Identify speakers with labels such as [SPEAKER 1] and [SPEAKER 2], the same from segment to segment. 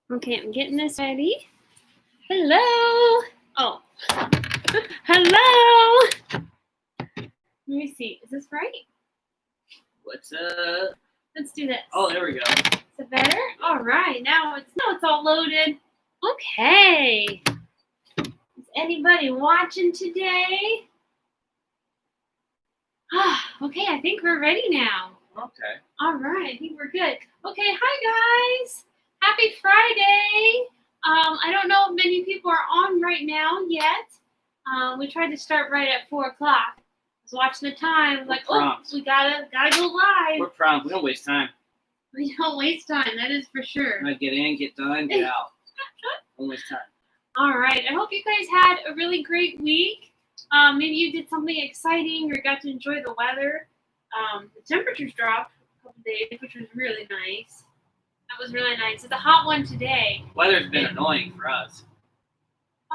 [SPEAKER 1] Okay, I'm getting this ready. Hello. Oh. Hello. Let me see. Is this right?
[SPEAKER 2] What's up?
[SPEAKER 1] Let's do this.
[SPEAKER 2] Oh, there we go.
[SPEAKER 1] Is it better? All right. Now it's all loaded. Okay. Is anybody watching today? Okay, I think we're ready now.
[SPEAKER 2] Okay.
[SPEAKER 1] All right, I think we're good. Okay, hi guys. Happy Friday. I don't know if many people are on right now yet. We tried to start right at 4 o'clock. I was watching the time. Like,
[SPEAKER 2] prompt.
[SPEAKER 1] We gotta go live.
[SPEAKER 2] We're prompt. We don't waste time.
[SPEAKER 1] We don't waste time. That is for sure.
[SPEAKER 2] Get in, get done, get out. Don't waste time.
[SPEAKER 1] All right. I hope you guys had a really great week. Maybe you did something exciting or got to enjoy the weather. The temperatures dropped a couple days, which was really nice. That was really nice. It's a hot one today.
[SPEAKER 2] Weather's been annoying for us.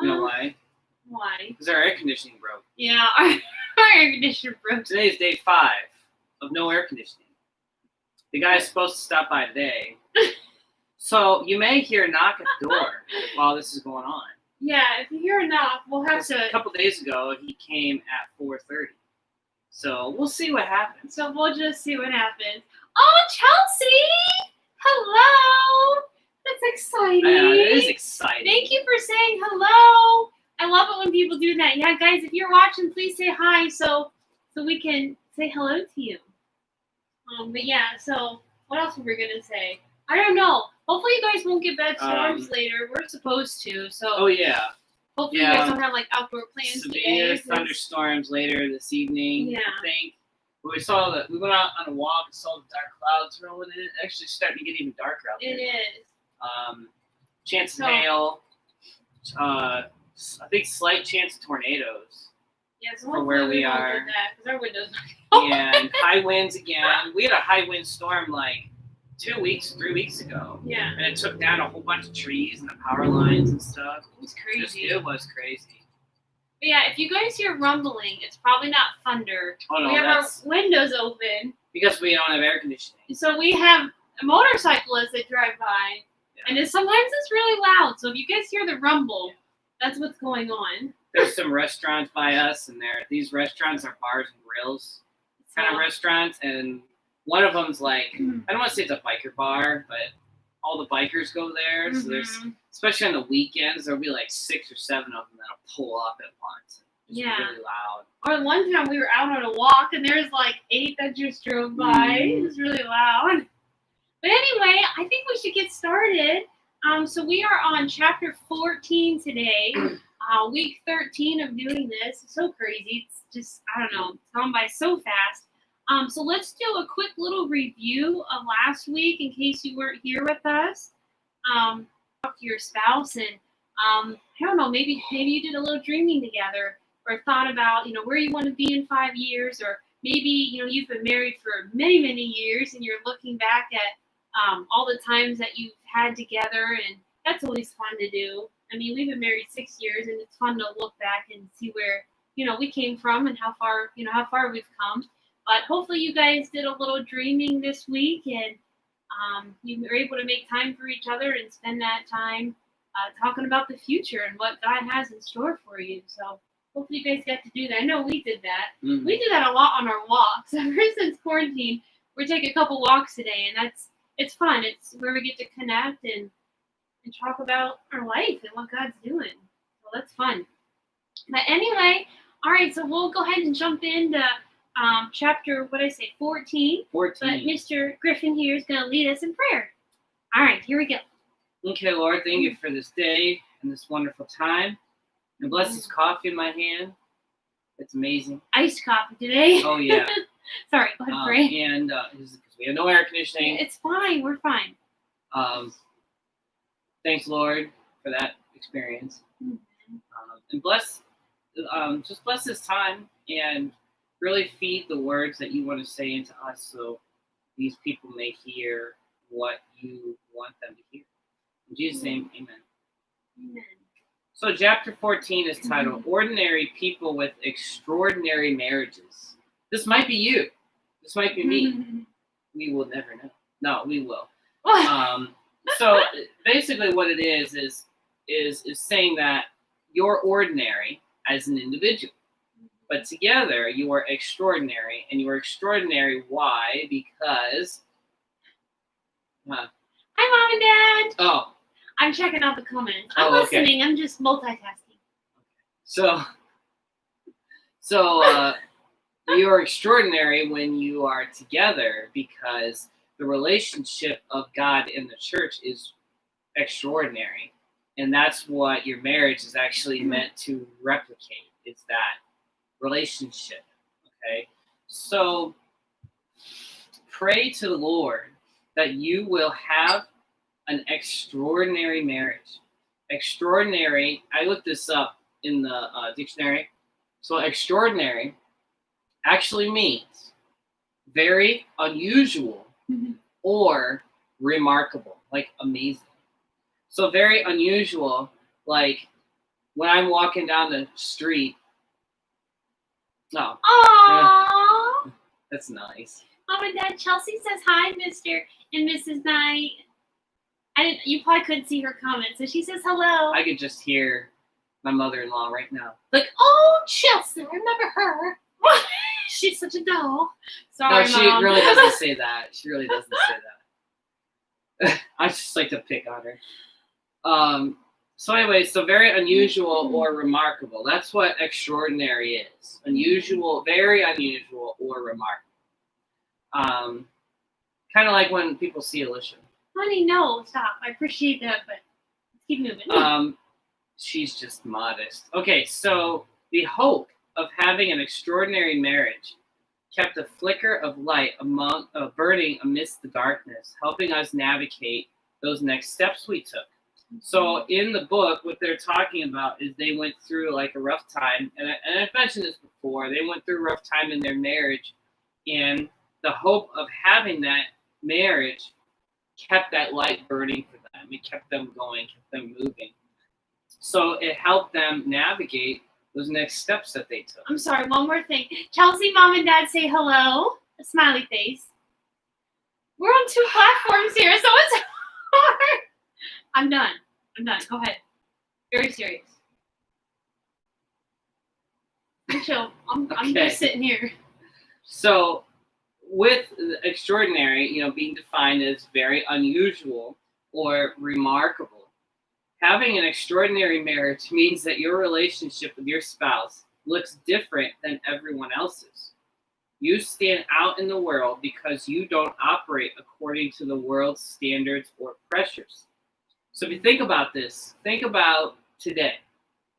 [SPEAKER 2] You know why?
[SPEAKER 1] Why?
[SPEAKER 2] Because our air conditioning broke.
[SPEAKER 1] Yeah, our air conditioner broke.
[SPEAKER 2] Today is day 5 of no air conditioning. The guy is supposed to stop by today. So you may hear a knock at the door while this is going on.
[SPEAKER 1] Yeah, if you hear a knock, we'll have to...
[SPEAKER 2] A couple days ago, he came at 4:30. So we'll see what happens.
[SPEAKER 1] So we'll just see what happens. Oh, Chelsea! Hello! That's exciting.
[SPEAKER 2] It is exciting.
[SPEAKER 1] Thank you for saying hello. I love it when people do that. Yeah, guys, if you're watching, please say hi so we can say hello to you. But yeah, so what else were we gonna say? I don't know. Hopefully you guys won't get bad storms later. We're supposed to, so.
[SPEAKER 2] Oh yeah.
[SPEAKER 1] Hopefully you guys don't have like outdoor plans
[SPEAKER 2] severe
[SPEAKER 1] today.
[SPEAKER 2] Thunderstorms later this evening.
[SPEAKER 1] Yeah.
[SPEAKER 2] I think. We went out on a walk and saw the dark clouds rolling in. It's actually starting to get even darker out there.
[SPEAKER 1] It is.
[SPEAKER 2] Chance of hail. I think slight chance of tornadoes.
[SPEAKER 1] Yeah, so
[SPEAKER 2] for where we are.
[SPEAKER 1] Because our windows.
[SPEAKER 2] And high winds again. We had a high wind storm like 3 weeks ago.
[SPEAKER 1] Yeah.
[SPEAKER 2] And it took down a whole bunch of trees and the power lines and stuff.
[SPEAKER 1] It was crazy.
[SPEAKER 2] It was crazy.
[SPEAKER 1] But yeah, if you guys hear rumbling, it's probably not thunder.
[SPEAKER 2] Oh no,
[SPEAKER 1] we have our windows open.
[SPEAKER 2] Because we don't have air conditioning.
[SPEAKER 1] So we have motorcyclists that drive by. Yeah. And sometimes it's really loud. So if you guys hear the rumble, that's what's going on.
[SPEAKER 2] There's some restaurants by us, and these restaurants are bars and grills kind of restaurants, and one of them's like, I don't want to say it's a biker bar, but all the bikers go there. Mm-hmm. So there's, especially on the weekends, there'll be like 6 or 7 of them that'll pull up at once. It's really loud.
[SPEAKER 1] Or one time we were out on a walk, and there's like 8 that just drove by. It was really loud. But anyway, I think we should get started. So we are on chapter 14 today. Week 13 of doing this. It's so crazy. It's just, I don't know, it's gone by so fast. So let's do a quick little review of last week in case you weren't here with us. Talk to your spouse and, I don't know, maybe you did a little dreaming together or thought about, where you want to be in 5 years, or maybe, you've been married for many, many years and you're looking back at all the times that you've had together, and that's always fun to do. I mean, we've been married 6 years, and it's fun to look back and see where, we came from and how far we've come. But hopefully you guys did a little dreaming this week, and you were able to make time for each other and spend that time talking about the future and what God has in store for you. So hopefully you guys got to do that. I know we did that. Mm-hmm. We do that a lot on our walks. Ever since quarantine, we take a couple walks a day, and it's fun. It's where we get to connect and talk about our life and what God's doing. So that's fun. But anyway, all right, so we'll go ahead and jump into chapter, 14. 14. But Mr. Griffin here is going to lead us in prayer. All right, here we go.
[SPEAKER 2] Okay, Lord, thank you for this day and this wonderful time. And bless this coffee in my hand. It's amazing.
[SPEAKER 1] Iced coffee today.
[SPEAKER 2] Oh, yeah.
[SPEAKER 1] Sorry, go ahead, pray.
[SPEAKER 2] And because we have no air conditioning.
[SPEAKER 1] It's fine. We're fine.
[SPEAKER 2] Thanks, Lord, for that experience. Mm-hmm. And just bless this time and really feed the words that you want to say into us so these people may hear what you want them to hear. In Jesus' name, amen.
[SPEAKER 1] Amen.
[SPEAKER 2] So chapter 14 is titled Ordinary People with Extraordinary Marriages. This might be you. This might be me. We will never know. No, we will. So basically, what it is saying that you're ordinary as an individual, but together you are extraordinary, and you are extraordinary. Why? Because.
[SPEAKER 1] Hi, Mom and Dad.
[SPEAKER 2] Oh.
[SPEAKER 1] I'm checking out the comments. I'm
[SPEAKER 2] Oh, okay.
[SPEAKER 1] listening. I'm just multitasking.
[SPEAKER 2] So you are extraordinary when you are together, because the relationship of God in the church is extraordinary, and that's what your marriage is actually meant to replicate. It's that relationship. Okay, so pray to the Lord that you will have an extraordinary marriage. Extraordinary. I looked this up in the dictionary. So extraordinary actually means very unusual or remarkable, like amazing. So very unusual, like when I'm walking down the street. No.
[SPEAKER 1] Aww.
[SPEAKER 2] That's nice.
[SPEAKER 1] Mom and Dad, Chelsea says hi, Mr. and Mrs. Knight. You probably couldn't see her comment, so she says hello.
[SPEAKER 2] I could just hear my mother-in-law right now.
[SPEAKER 1] Like, oh, Chelsea, remember her? She's such a doll. Sorry,
[SPEAKER 2] No, she
[SPEAKER 1] Mom.
[SPEAKER 2] really doesn't say that. She really doesn't say that. I just like to pick on her. So anyway, so very unusual or remarkable. That's what extraordinary is. Unusual, very unusual or remarkable. Kind of like when people see Alicia.
[SPEAKER 1] Honey, no, stop. I appreciate that, but let's keep moving.
[SPEAKER 2] She's just modest. Okay, so the hope of having an extraordinary marriage kept a flicker of light burning amidst the darkness, helping us navigate those next steps we took. So in the book, what they're talking about is they went through like a rough time, and I've mentioned this before. They went through a rough time in their marriage, and the hope of having that marriage kept that light burning for them. It kept them going, kept them moving. So it helped them navigate those next steps that they took.
[SPEAKER 1] I'm sorry, one more thing. Chelsea, Mom and Dad say hello. A smiley face. We're on 2 platforms here, so it's hard. I'm done. Go ahead. Very serious. Chill. I'm just sitting here.
[SPEAKER 2] So with extraordinary, being defined as very unusual or remarkable, having an extraordinary marriage means that your relationship with your spouse looks different than everyone else's. You stand out in the world because you don't operate according to the world's standards or pressures. So if you think about this, think about today.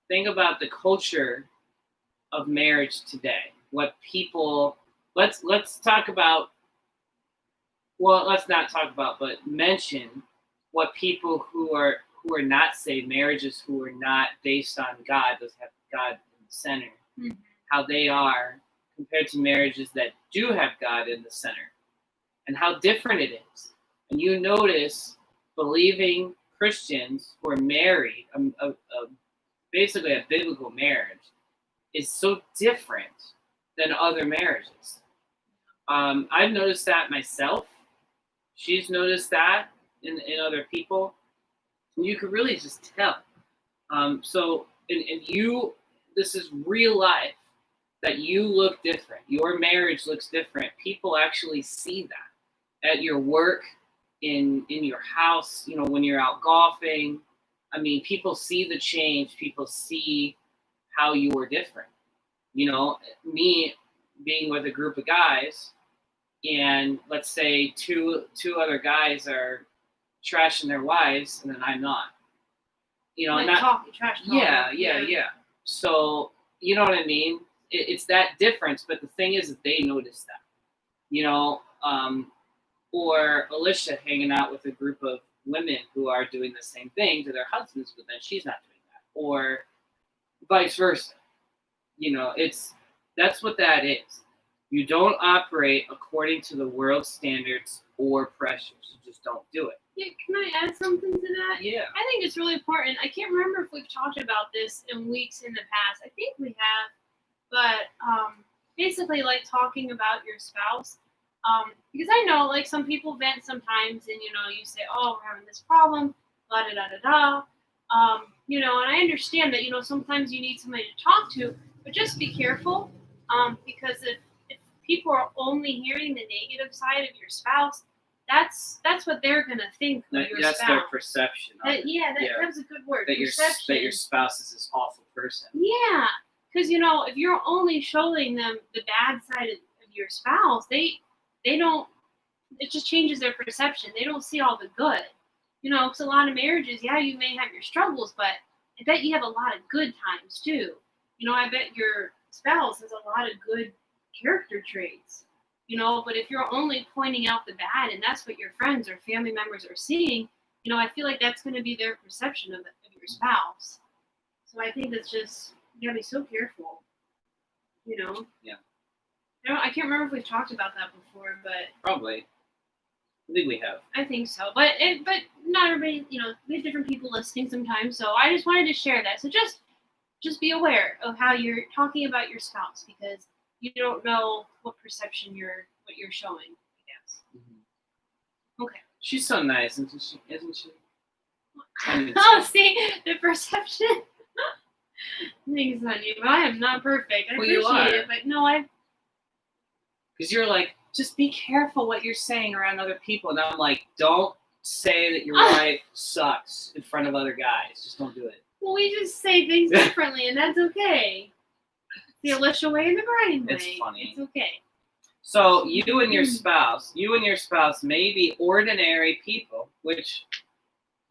[SPEAKER 2] Think about the culture of marriage today. What people let's talk about. Well, let's not talk about, but mention what people who are not saved, marriages who are not based on God, those have God in the center, how they are compared to marriages that do have God in the center, and how different it is. And you notice believing Christians who are married, basically a biblical marriage, is so different than other marriages. I've noticed that myself. She's noticed that in other people. You could really just tell. So this is real life, that you look different. Your marriage looks different. People actually see that at your work, in your house, when you're out golfing. I mean, people see the change. People see how you are different. Me being with a group of guys, and let's say two other guys are trashing their wives, and then I'm not.
[SPEAKER 1] Trash talk.
[SPEAKER 2] Yeah. So you know what I mean? It's that difference, but the thing is that they notice that. Or Alicia hanging out with a group of women who are doing the same thing to their husbands, but then she's not doing that, or vice versa. That's what that is. You don't operate according to the world's standards or pressures. You just don't do it.
[SPEAKER 1] Yeah, can I add something to that?
[SPEAKER 2] Yeah.
[SPEAKER 1] I think it's really important. I can't remember if we've talked about this in weeks in the past. I think we have, but basically, like talking about your spouse. Because I know, like, some people vent sometimes, and you say, "Oh, we're having this problem," da da da da da. And I understand that sometimes you need somebody to talk to, but just be careful, because if people are only hearing the negative side of your spouse, that's what they're gonna think of your
[SPEAKER 2] That's
[SPEAKER 1] spouse.
[SPEAKER 2] their perception. Of it.
[SPEAKER 1] That was a good word.
[SPEAKER 2] That
[SPEAKER 1] Perception.
[SPEAKER 2] your spouse is this awful person.
[SPEAKER 1] Yeah, because if you're only showing them the bad side of your spouse, they don't. It just changes their perception. They don't see all the good. Because a lot of marriages, yeah, you may have your struggles, but I bet you have a lot of good times too. I bet your spouse has a lot of good character traits. But if you're only pointing out the bad, and that's what your friends or family members are seeing, I feel like that's going to be their perception of your spouse. So I think that's just, you gotta be so careful.
[SPEAKER 2] Yeah.
[SPEAKER 1] I can't remember if we've talked about that before, but
[SPEAKER 2] Probably. I think we have.
[SPEAKER 1] I think so. But not everybody, we have different people listening sometimes. So I just wanted to share that. So just be aware of how you're talking about your spouse, because you don't know what perception what you're showing, I guess.
[SPEAKER 2] Mm-hmm.
[SPEAKER 1] Okay.
[SPEAKER 2] She's so nice, isn't she?
[SPEAKER 1] Oh, see the perception. Thanks, honey. But I am not perfect. I appreciate it, but no,
[SPEAKER 2] because you're like, just be careful what you're saying around other people. And I'm like, don't say that your wife sucks in front of other guys. Just don't do it.
[SPEAKER 1] Well, we just say things differently, and that's okay. The Alicia way and the Brian way.
[SPEAKER 2] It's funny.
[SPEAKER 1] It's okay.
[SPEAKER 2] So you and your spouse may be ordinary people, which,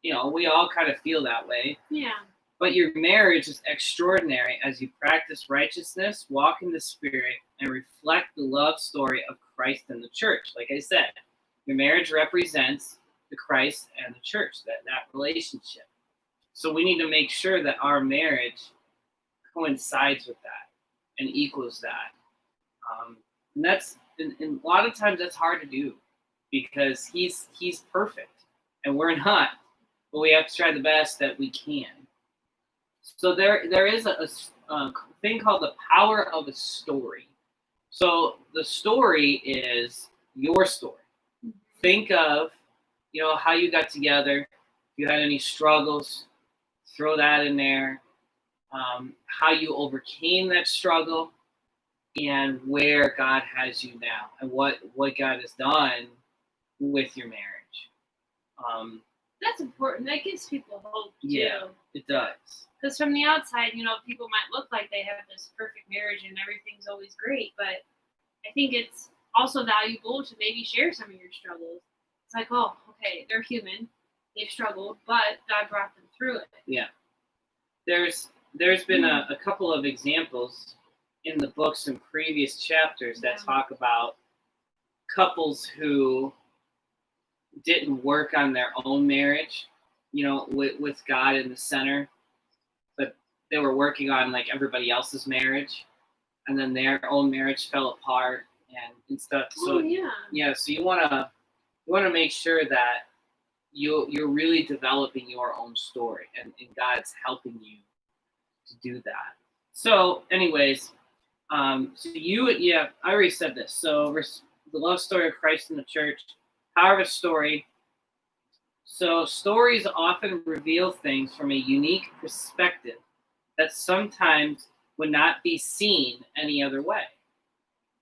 [SPEAKER 2] we all kind of feel that way.
[SPEAKER 1] Yeah.
[SPEAKER 2] But your marriage is extraordinary as you practice righteousness, walk in the Spirit, and reflect the love story of Christ and the church. Like I said, your marriage represents the Christ and the church, that relationship. So we need to make sure that our marriage coincides with that and equals that. And that's, and a lot of times that's hard to do, because he's perfect and we're not, but we have to try the best that we can. So there is a thing called the power of a story. So the story is your story. Mm-hmm. Think of, how you got together. If you had any struggles, throw that in there. How you overcame that struggle, and where God has you now, and what God has done with your marriage.
[SPEAKER 1] That's important. That gives people hope too.
[SPEAKER 2] Yeah, it does.
[SPEAKER 1] Because from the outside, people might look like they have this perfect marriage and everything's always great, but I think it's also valuable to maybe share some of your struggles. It's like, oh, okay, they're human, they've struggled, but God brought them through it.
[SPEAKER 2] Yeah. There's been a couple of examples in the books and previous chapters that talk about couples who didn't work on their own marriage, with God in the center, but they were working on like everybody else's marriage, and then their own marriage fell apart and stuff. So so you want to make sure that you're really developing your own story, and God's helping you to do that. So anyways, I already said this. So the love story of Christ in the church, power of a story. So stories often reveal things from a unique perspective that sometimes would not be seen any other way.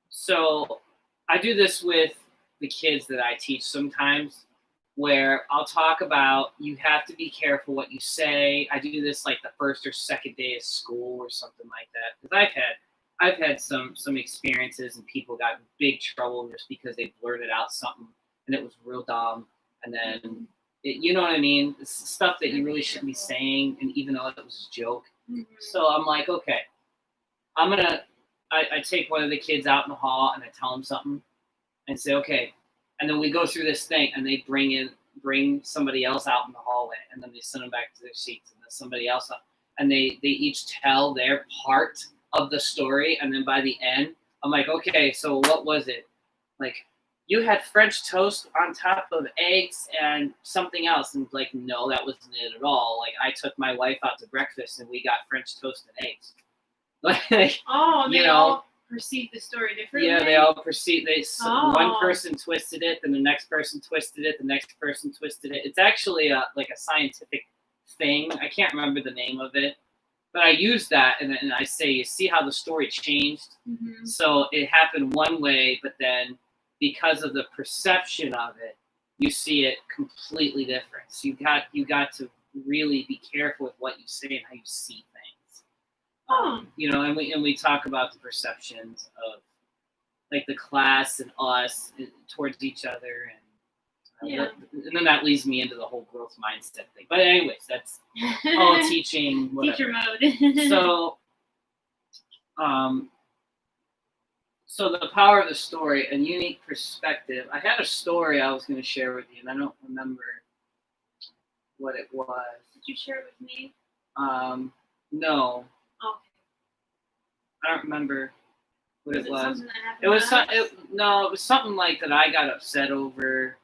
[SPEAKER 2] So I do this with the kids that I teach sometimes, where I'll talk about, you have to be careful what you say. I do this like the first or second day of school or something like that, because I've had some experiences, and people got in big trouble just because they blurted out something and it was real dumb, and then you know what I mean? It's stuff that you really shouldn't be saying, and even though it was a joke. Mm-hmm. So I'm like, okay, I take one of the kids out in the hall and I tell them something and say, okay, and then we go through this thing, and they bring somebody else out in the hallway, and then they send them back to their seats, and then somebody else up, and they each tell their part of the story, and then by the end, I'm like, okay, so what was it? Like, you had French toast on top of eggs and something else, and like, no, that wasn't it at all. Like, I took my wife out to breakfast, and we got French toast and eggs. Like,
[SPEAKER 1] oh, perceive the story differently.
[SPEAKER 2] Yeah, they all perceive. One
[SPEAKER 1] Oh.
[SPEAKER 2] person twisted it, then the next person twisted it, the next person twisted it. It's actually like a scientific thing. I can't remember the name of it, but I use that and I say, you see how the story changed.
[SPEAKER 1] Mhm.
[SPEAKER 2] So it happened one way, but then because of the perception of it, you see it completely different. So you got to really be careful with what you say and how you see things. You know, and we talk about the perceptions of like the class and us towards each other, and
[SPEAKER 1] Yeah.
[SPEAKER 2] and then that leads me into the whole growth mindset thing. But anyways, that's all teaching. Whatever.
[SPEAKER 1] Teacher mode.
[SPEAKER 2] So the power of the story and unique perspective. I had a story I was going to share with you, and I don't remember what it was.
[SPEAKER 1] Did you share it with me?
[SPEAKER 2] No,
[SPEAKER 1] Oh,
[SPEAKER 2] I don't remember what
[SPEAKER 1] was
[SPEAKER 2] it was.
[SPEAKER 1] something that happened
[SPEAKER 2] It was
[SPEAKER 1] to us?
[SPEAKER 2] it was something like that I got upset over.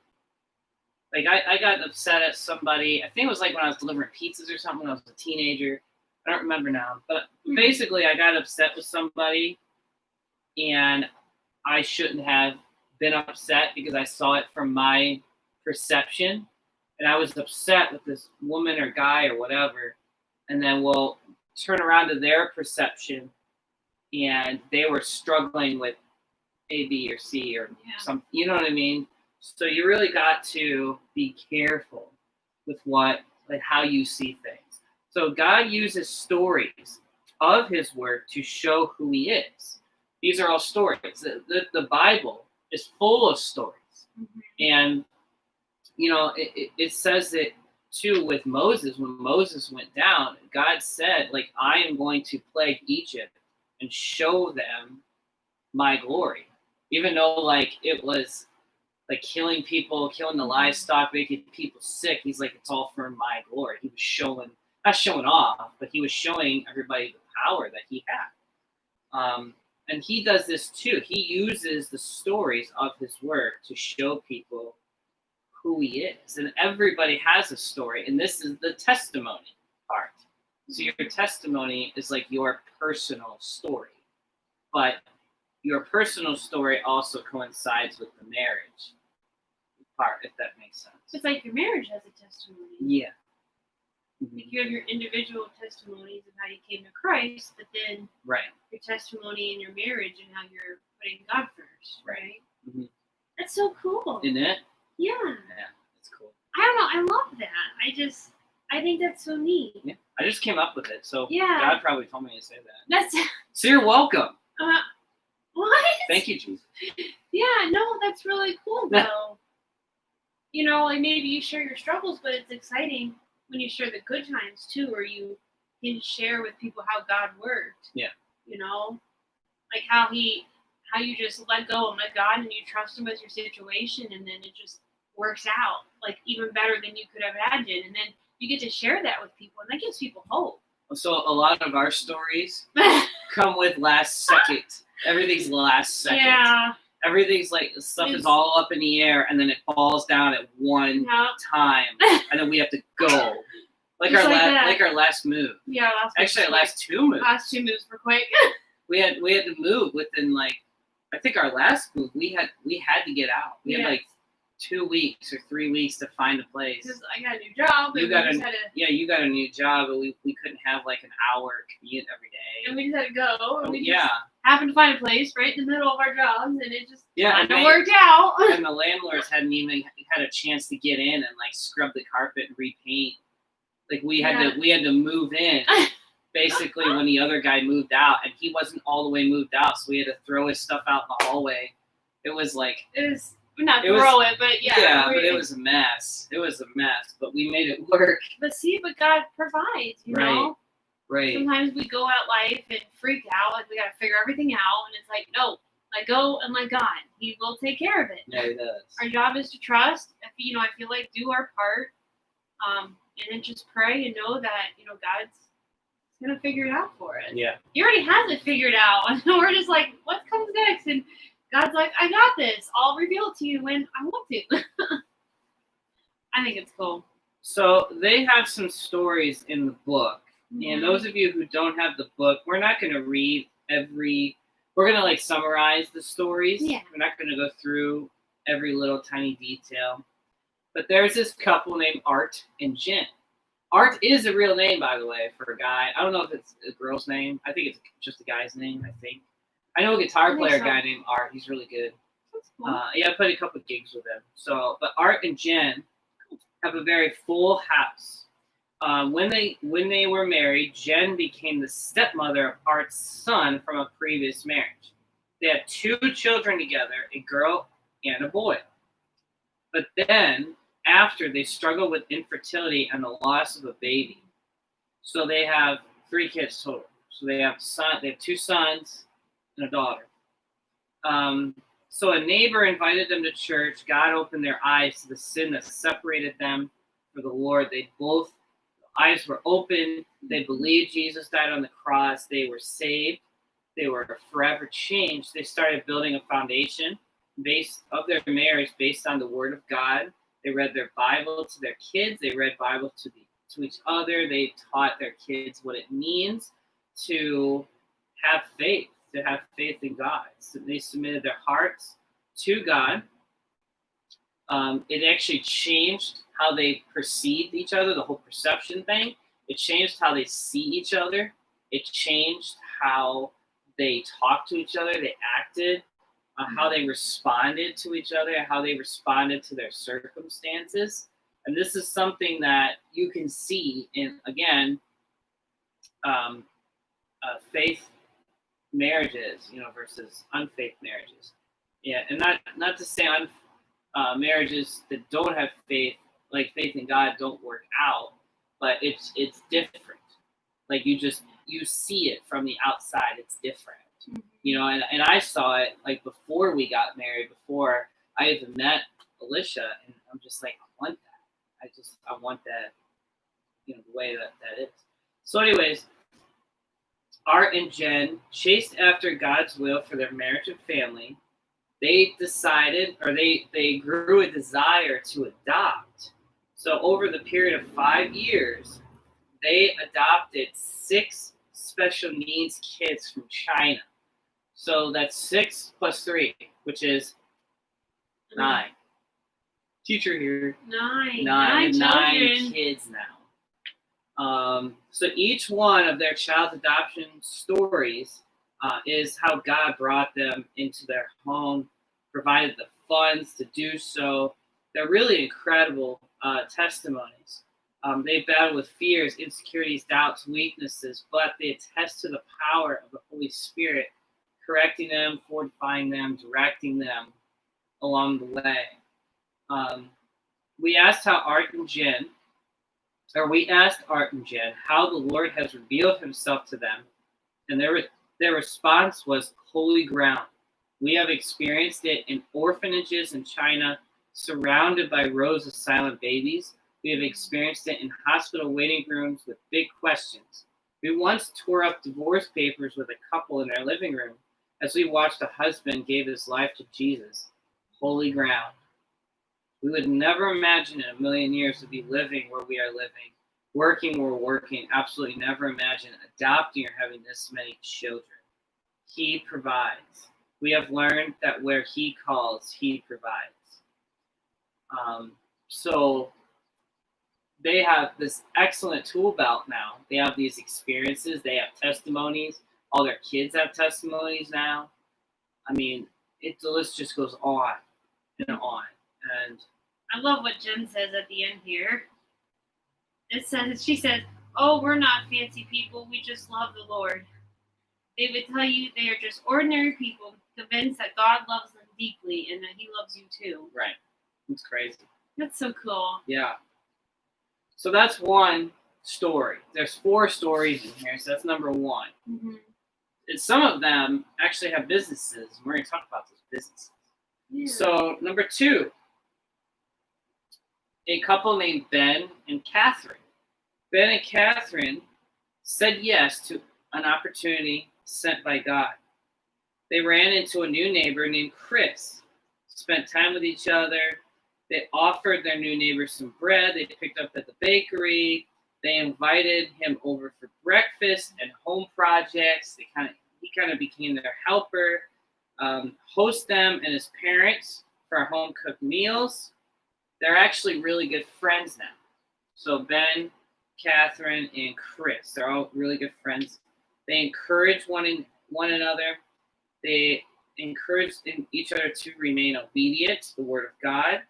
[SPEAKER 2] Like I got upset at somebody. I think it was like when I was delivering pizzas or something when I was a teenager. I don't remember now. But basically I got upset with somebody and I shouldn't have been upset because I saw it from my perception. And I was upset with this woman or guy or whatever. And then we'll turn around to their perception and they were struggling with A, B, or C or something. You know what I mean? So you really got to be careful with how you see things. So God uses stories of his word to show who he is. These are all stories. The Bible is full of stories.
[SPEAKER 1] Mhm.
[SPEAKER 2] And, you know, it says it too with Moses. When Moses went down, God said, like, I am going to plague Egypt and show them my glory. Even though, like, it was like killing people, killing the livestock, making people sick. He's like, it's all for my glory. He was not showing off, but he was showing everybody the power that he had. And he does this too. He uses the stories of his word to show people who he is. And everybody has a story. And this is the testimony part. So your testimony is like your personal story. But your personal story also coincides with the marriage part, if that makes sense.
[SPEAKER 1] It's like your marriage has a testimony.
[SPEAKER 2] Yeah.
[SPEAKER 1] Like you have your individual testimonies of how you came to Christ, but then
[SPEAKER 2] Right.
[SPEAKER 1] your testimony in your marriage and how you're putting God first, right?
[SPEAKER 2] Mhm.
[SPEAKER 1] That's so cool.
[SPEAKER 2] Isn't it?
[SPEAKER 1] Yeah.
[SPEAKER 2] Yeah, that's cool.
[SPEAKER 1] I don't know. I love that. I think that's so neat.
[SPEAKER 2] Yeah. I just came up with it, so
[SPEAKER 1] Yeah.
[SPEAKER 2] God probably told me to say that.
[SPEAKER 1] That's
[SPEAKER 2] So you're welcome.
[SPEAKER 1] what?
[SPEAKER 2] Thank you, Jesus.
[SPEAKER 1] Yeah, no, that's really cool though. You know, like maybe you share your struggles, but it's exciting when you share the good times too, where you can share with people how God worked.
[SPEAKER 2] Yeah.
[SPEAKER 1] You know, like how you just let go and let God and you trust him with your situation, and then it just works out like even better than you could have imagined, and then you get to share that with people, and that gives people hope.
[SPEAKER 2] So a lot of our stories come with last second. Everything's last second.
[SPEAKER 1] Yeah.
[SPEAKER 2] Everything's like stuff is all up in the air, and then it falls down at one
[SPEAKER 1] Yep.
[SPEAKER 2] time, and then we have to go. Like
[SPEAKER 1] Just
[SPEAKER 2] our
[SPEAKER 1] like that.
[SPEAKER 2] last move.
[SPEAKER 1] Yeah.
[SPEAKER 2] Actually, our last two moves.
[SPEAKER 1] Last two moves were quick.
[SPEAKER 2] We had to move within like, I think our last move we had to get out. We had like 2 weeks or 3 weeks to find a place.
[SPEAKER 1] Because I got a new job.
[SPEAKER 2] You got a new job, but we couldn't have like an hour commute every day.
[SPEAKER 1] And we just had to go. And we
[SPEAKER 2] yeah.
[SPEAKER 1] just happened to find a place right in the middle of our jobs, and it just
[SPEAKER 2] and
[SPEAKER 1] kind of worked out.
[SPEAKER 2] And the landlords hadn't even had a chance to get in and like scrub the carpet and repaint. Like we had to move in basically when the other guy moved out, and he wasn't all the way moved out, so we had to throw his stuff out in the hallway. It was like
[SPEAKER 1] it was but yeah.
[SPEAKER 2] Yeah, but it was a mess. It was a mess, but we made it work.
[SPEAKER 1] But God provides, you know?
[SPEAKER 2] Right.
[SPEAKER 1] Sometimes we go at life and freak out, like we got to figure everything out, and it's like, no, let go and let God. He will take care of it.
[SPEAKER 2] Yeah, he does. Our
[SPEAKER 1] job is to trust. I feel like do our part, and then just pray and know that, God's going to figure it out for us.
[SPEAKER 2] Yeah.
[SPEAKER 1] He already has it figured out. And we're just like, what comes next? And God's like, I got this. I'll reveal it to you when I want to. I think it's cool.
[SPEAKER 2] So they have some stories in the book. Mm-hmm. And those of you who don't have the book, we're not going to read every we're gonna like summarize the stories.
[SPEAKER 1] Yeah.
[SPEAKER 2] We're not gonna go through every little tiny detail. But there's this couple named Art and Jen. Art is a real name, by the way, for a guy. I don't know if it's a girl's name. I think it's just a guy's name, I think. I know a guitar player guy named Art. He's really good.
[SPEAKER 1] That's cool.
[SPEAKER 2] Yeah, I played a couple of gigs with him. So, but Art and Jen have a very full house. When they were married, Jen became the stepmother of Art's son from a previous marriage. They had 2 children together, a girl and a boy. But then, after, they struggled with infertility and the loss of a baby. So they have 3 kids total. So they have 2 sons and a daughter. So a neighbor invited them to church. God opened their eyes to the sin that separated them from the Lord. Eyes were open. They believed Jesus died on the cross. They were saved. They were forever changed. They started building a foundation of their marriage based on the Word of God. They read their Bible to their kids. They read Bible to each other. They taught their kids what it means to have faith in God. So they submitted their hearts to God. It actually changed how they perceived each other, the whole perception thing. It changed how they see each other. It changed how they talked to each other, they acted, how they responded to each other, how they responded to their circumstances. And this is something that you can see in, again, faith marriages, versus unfaith marriages. Yeah, and not to say marriages that don't have faith, like faith in God, don't work out, but it's different. Like you see it from the outside. It's different, and I saw it like before we got married, before I even met Alicia, and I'm just like, I want that. I want that, the way that is. So, anyways, Art and Jen chased after God's will for their marriage and family. They decided, or they grew a desire to adopt. So over the period of 5 years, they adopted 6 special needs kids from China. So that's 6 plus 3, which is 9. Teacher here.
[SPEAKER 1] 9.
[SPEAKER 2] 9
[SPEAKER 1] children.
[SPEAKER 2] kids now. So each one of their child adoption stories is how God brought them into their home, provided the funds to do so. They're really incredible testimonies. They battle with fears, insecurities, doubts, weaknesses, but they attest to the power of the Holy Spirit, correcting them, fortifying them, directing them along the way. We asked Art and Jen how the Lord has revealed himself to them, and their response was holy ground. We have experienced it in orphanages in China, surrounded by rows of silent babies. We have experienced it in hospital waiting rooms with big questions. We once tore up divorce papers with a couple in their living room as we watched a husband give his life to Jesus. Holy ground. We would never imagine in a million years to be living where we are living, working where we're working. Absolutely never imagine adopting or having this many children. He provides. We have learned that where he calls, he provides. So they have this excellent tool belt now. They have these experiences. They have testimonies. All their kids have testimonies now. I mean, the list just goes on and on. And
[SPEAKER 1] I love what Jen says at the end here. She says, "Oh, we're not fancy people. We just love the Lord." They would tell you they are just ordinary people, convinced that God loves them deeply and that he loves you too.
[SPEAKER 2] Right. It's crazy.
[SPEAKER 1] That's so cool.
[SPEAKER 2] Yeah. So that's one story. There's 4 stories in here, so that's number 1.
[SPEAKER 1] Mm-hmm.
[SPEAKER 2] And some of them actually have businesses. We're going to talk about those businesses.
[SPEAKER 1] Yeah.
[SPEAKER 2] So number 2, a couple named Ben and Catherine. Ben and Catherine said yes to an opportunity sent by God. They ran into a new neighbor named Chris, spent time with each other. They offered their new neighbor some bread they picked up at the bakery. They invited him over for breakfast and home projects. They kind of he kind of became their helper, host them and his parents for home cooked meals. They're actually really good friends now. So Ben, Catherine, and Chris, they're all really good friends. They encourage one another. They encourage each other to remain obedient to the Word of God.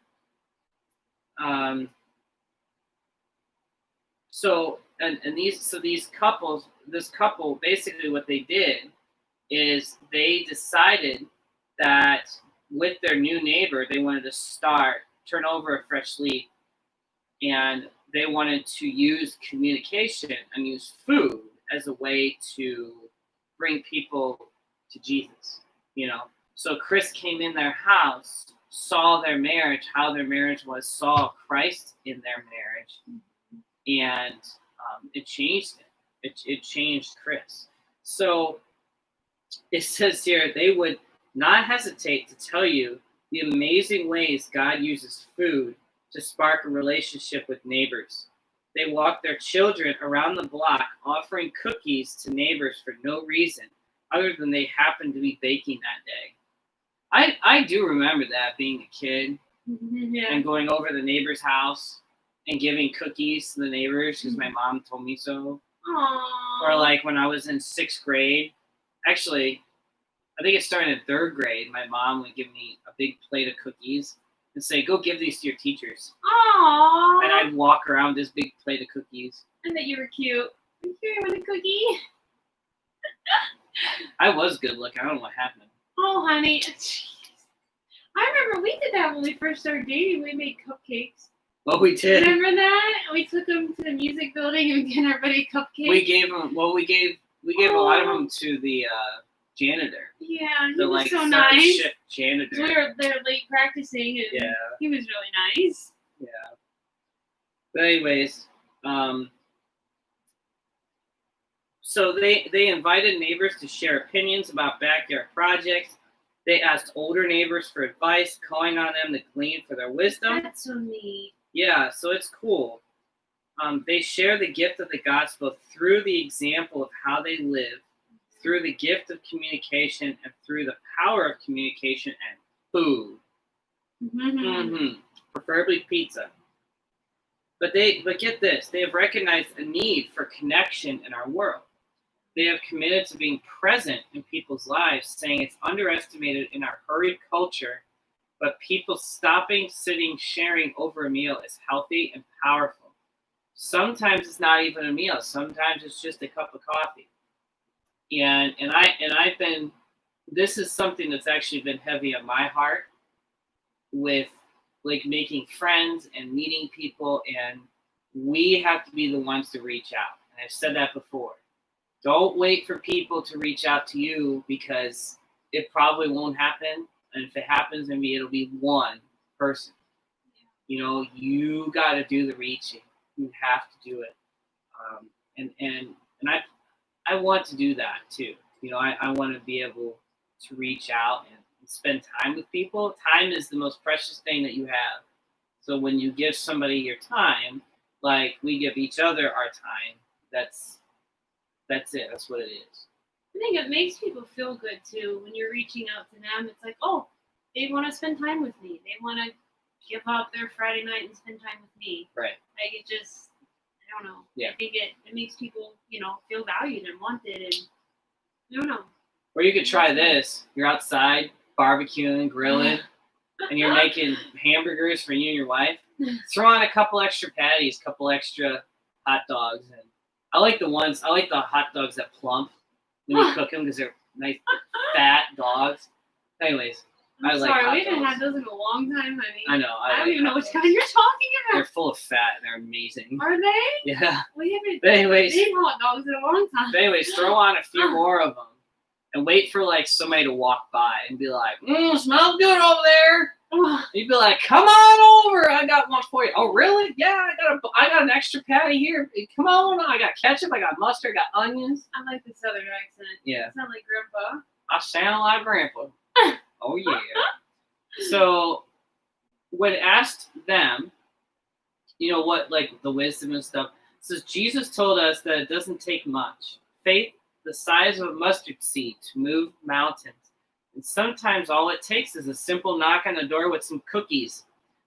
[SPEAKER 2] This couple, basically what they did is they decided that with their new neighbor, they wanted to turn over a fresh leaf, and they wanted to use communication and use food as a way to bring people to Jesus, So Chris came in their house, saw their marriage, how their marriage was, saw Christ in their marriage, and it changed him. It changed Chris. So it says here, they would not hesitate to tell you the amazing ways God uses food to spark a relationship with neighbors. They walk their children around the block offering cookies to neighbors for no reason other than they happened to be baking that day. I do remember that, being a kid, and going over to the neighbor's house and giving cookies to the neighbors because my mom told me so.
[SPEAKER 1] Aww.
[SPEAKER 2] Or like when I was in 6th grade, actually, I think it started in 3rd grade, my mom would give me a big plate of cookies and say, go give these to your teachers.
[SPEAKER 1] Aww.
[SPEAKER 2] And I'd walk around with this big plate of cookies.
[SPEAKER 1] And that you were cute. Here, you want a cookie?
[SPEAKER 2] I was good looking. I don't know what happened.
[SPEAKER 1] Oh, honey. Jeez. I remember we did that when we first started dating. We made cupcakes.
[SPEAKER 2] Well, we did.
[SPEAKER 1] Remember that? We took them to the music building and we gave everybody cupcakes.
[SPEAKER 2] We gave them. Well, we gave a lot of them to the janitor.
[SPEAKER 1] Yeah, he
[SPEAKER 2] the
[SPEAKER 1] was so
[SPEAKER 2] third
[SPEAKER 1] nice.
[SPEAKER 2] shift janitor.
[SPEAKER 1] We were there late practicing, and
[SPEAKER 2] Yeah.
[SPEAKER 1] he was really nice.
[SPEAKER 2] Yeah. But anyways, so they invited neighbors to share opinions about backyard projects. They asked older neighbors for advice, calling on them to glean for their wisdom.
[SPEAKER 1] That's so neat.
[SPEAKER 2] Yeah, so it's cool. They share the gift of the gospel through the example of how they live, through the gift of communication, and through the power of communication and food. Preferably pizza. But get this, they have recognized a need for connection in our world. They have committed to being present in people's lives, saying it's underestimated in our hurried culture, but people stopping, sitting, sharing over a meal is healthy and powerful. Sometimes it's not even a meal. Sometimes it's just a cup of coffee. And I've been, this is something that's actually been heavy on my heart with like making friends and meeting people, and we have to be the ones to reach out. And I've said that before. Don't wait for people to reach out to you because it probably won't happen. And if it happens, maybe it'll be one person. You got to do the reaching. You have to do it. And I want to do that too. I want to be able to reach out and spend time with people. Time is the most precious thing that you have. So when you give somebody your time, like we give each other our time, that's it. That's what it is.
[SPEAKER 1] I think it makes people feel good too when you're reaching out to them. It's like, oh, they want to spend time with me. They want to give up their Friday night and spend time with me.
[SPEAKER 2] Right.
[SPEAKER 1] Like it just, I don't know.
[SPEAKER 2] Yeah.
[SPEAKER 1] I think it makes people, feel valued and wanted, and I don't know.
[SPEAKER 2] Or you could try this. You're outside barbecuing, grilling, and you're making hamburgers for you and your wife. Throw on a couple extra patties, couple extra hot dogs, and I like the hot dogs that plump when you cook them because they're nice fat dogs. Anyways,
[SPEAKER 1] I'm
[SPEAKER 2] like
[SPEAKER 1] sorry,
[SPEAKER 2] hot
[SPEAKER 1] we haven't
[SPEAKER 2] dogs.
[SPEAKER 1] had those in a long time, honey.
[SPEAKER 2] I know.
[SPEAKER 1] I don't even know
[SPEAKER 2] hot
[SPEAKER 1] which
[SPEAKER 2] dogs.
[SPEAKER 1] kind you're talking
[SPEAKER 2] They're
[SPEAKER 1] about.
[SPEAKER 2] full of fat and they're amazing.
[SPEAKER 1] Are they?
[SPEAKER 2] Yeah.
[SPEAKER 1] We haven't
[SPEAKER 2] But anyways,
[SPEAKER 1] made hot dogs in a long time.
[SPEAKER 2] throw on a few more of them and wait for like somebody to walk by and be like, smells good over there. You'd be like, come on over. I got one for you. Oh, really? Yeah, I got an extra patty here. Come on. I got ketchup. I got mustard. I got onions.
[SPEAKER 1] I like the southern accent.
[SPEAKER 2] Yeah.
[SPEAKER 1] You sound like Grandpa.
[SPEAKER 2] I sound like Grandpa. Oh, yeah. So when asked them, what, like the wisdom and stuff, it says Jesus told us that it doesn't take much. Faith the size of a mustard seed to move mountains. And sometimes all it takes is a simple knock on the door with some cookies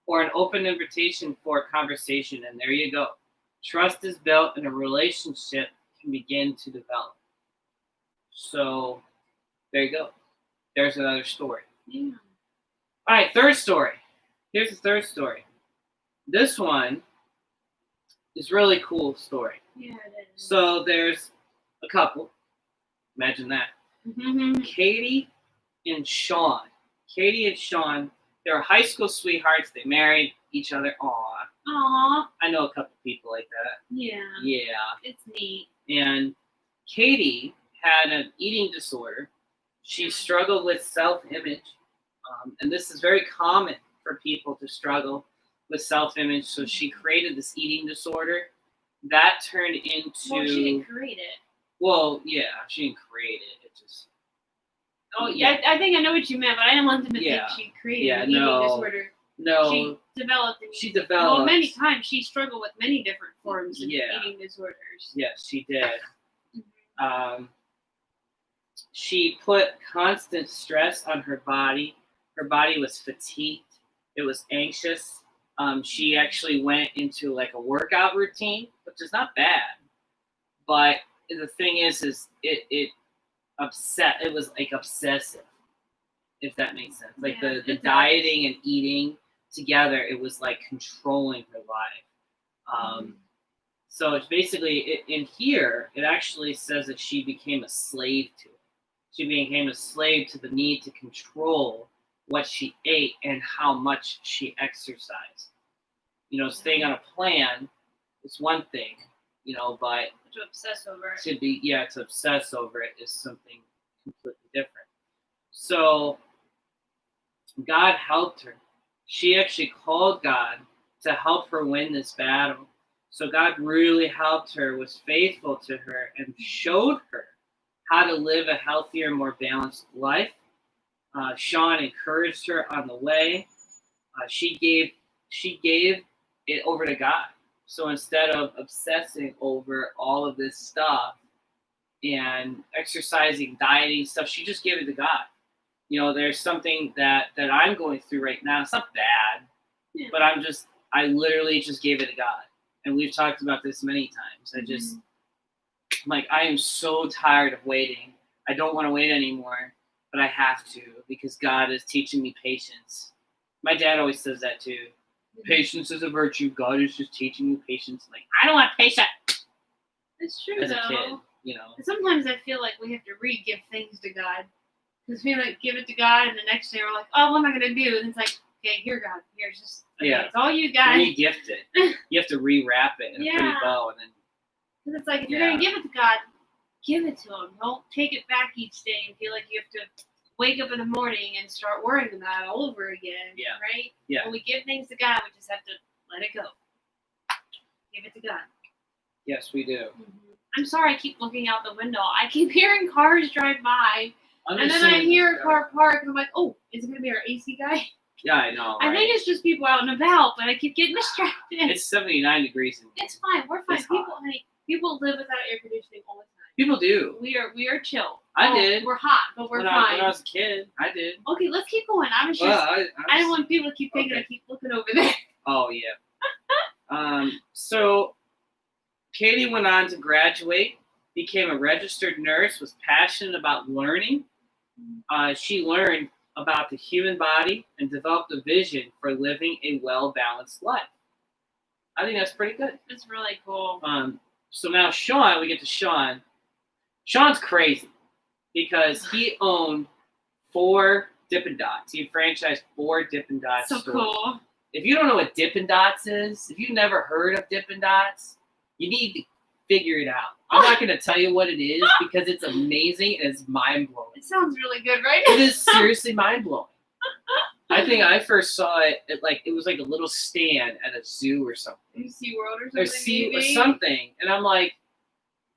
[SPEAKER 2] or an open invitation for a conversation. And there you go. Trust is built and a relationship can begin to develop. So there you go. There's another story.
[SPEAKER 1] Yeah.
[SPEAKER 2] All right, third story. Here's the third story. This one is really cool story.
[SPEAKER 1] Yeah, it is.
[SPEAKER 2] So there's a couple. Imagine that.
[SPEAKER 1] Mm-hmm.
[SPEAKER 2] Katie and Sean. Katie and Sean, they were high school sweethearts. They married each other. Aw.
[SPEAKER 1] Aw.
[SPEAKER 2] I know a couple people like that.
[SPEAKER 1] Yeah.
[SPEAKER 2] Yeah.
[SPEAKER 1] It's neat.
[SPEAKER 2] And Katie had an eating disorder. She struggled with self-image. And this is very common for people to struggle with self-image. So she created this eating disorder. That turned into...
[SPEAKER 1] Well, she didn't create it.
[SPEAKER 2] Well, yeah, she didn't create it. It just...
[SPEAKER 1] Oh, yeah. I think I know what you meant, but I didn't want them to think she created an eating disorder.
[SPEAKER 2] No.
[SPEAKER 1] She developed an
[SPEAKER 2] She developed...
[SPEAKER 1] Well, many times she struggled with many different forms of eating disorders.
[SPEAKER 2] Yes, she did. She put constant stress on her body. Her body was fatigued. It was anxious. She actually went into like a workout routine, which is not bad. But the thing is it was like obsessive, if that makes sense. Like the dieting and eating together, it was like controlling her life. So it's basically, in here, it actually says that she became a slave to it. She became a slave to the need to control what she ate and how much she exercised. You know, staying on a plan is one thing, you know, but
[SPEAKER 1] to obsess over it.
[SPEAKER 2] To obsess over it is something completely different. So God helped her. She actually called God to help her win this battle. So God really helped her, was faithful to her, and showed her how to live a healthier, more balanced life. Sean encouraged her on the way. She gave it over to God. So instead of obsessing over all of this stuff and exercising, dieting stuff, she just gave it to God. You know, there's something that I'm going through right now. It's not bad, but I literally just gave it to God. And we've talked about this many times. I am so tired of waiting. I don't want to wait anymore, but I have to because God is teaching me patience. My dad always says that too. Patience is a virtue. God is just teaching you patience. Like, I don't want patience.
[SPEAKER 1] It's true,
[SPEAKER 2] as
[SPEAKER 1] though.
[SPEAKER 2] a kid, you know.
[SPEAKER 1] Sometimes I feel like we have to re-give things to God. Because we like give it to God, and the next day we're like, oh, what am I going to do? And it's like, okay, here, God. Here's just, it's all you got.
[SPEAKER 2] Re-gift it. You have to rewrap it in a pretty bow. And then.
[SPEAKER 1] Because it's like, if you're going to give it to God, give it to Him. Don't take it back each day and feel like you have to wake up in the morning and start worrying about it all over again.
[SPEAKER 2] Yeah.
[SPEAKER 1] Right?
[SPEAKER 2] Yeah.
[SPEAKER 1] When we give things to God, we just have to let it go. Give it to God.
[SPEAKER 2] Yes, we do.
[SPEAKER 1] I'm sorry I keep looking out the window. I keep hearing cars drive by. And then I hear a car park, and I'm like, oh, is it going to be our AC guy?
[SPEAKER 2] Yeah, I know.
[SPEAKER 1] Right? I think it's just people out and about, but I keep getting distracted.
[SPEAKER 2] It's 79 degrees.
[SPEAKER 1] It's fine. We're fine. People live without air conditioning all the time.
[SPEAKER 2] People do.
[SPEAKER 1] We are chill.
[SPEAKER 2] I did.
[SPEAKER 1] We're hot, but we're fine.
[SPEAKER 2] When I was a kid, I did.
[SPEAKER 1] Okay, let's keep going. I didn't want people to keep thinking I keep looking over there.
[SPEAKER 2] Oh, yeah. So Katie went on to graduate, became a registered nurse, was passionate about learning. She learned about the human body and developed a vision for living a well-balanced life. I think that's pretty good.
[SPEAKER 1] It's really cool.
[SPEAKER 2] So now Sean, we get to Sean. Sean's crazy because he owned 4 Dippin' Dots. He franchised 4 Dippin' Dots
[SPEAKER 1] stores. Cool.
[SPEAKER 2] If you don't know what Dippin' Dots is, if you've never heard of Dippin' Dots, you need to figure it out. I'm not going to tell you what it is because it's amazing and it's mind-blowing.
[SPEAKER 1] It sounds really good, right?
[SPEAKER 2] It is seriously mind-blowing. I think I first saw it at it was like a little stand at a zoo or something.
[SPEAKER 1] SeaWorld or something.
[SPEAKER 2] Or something. And I'm like,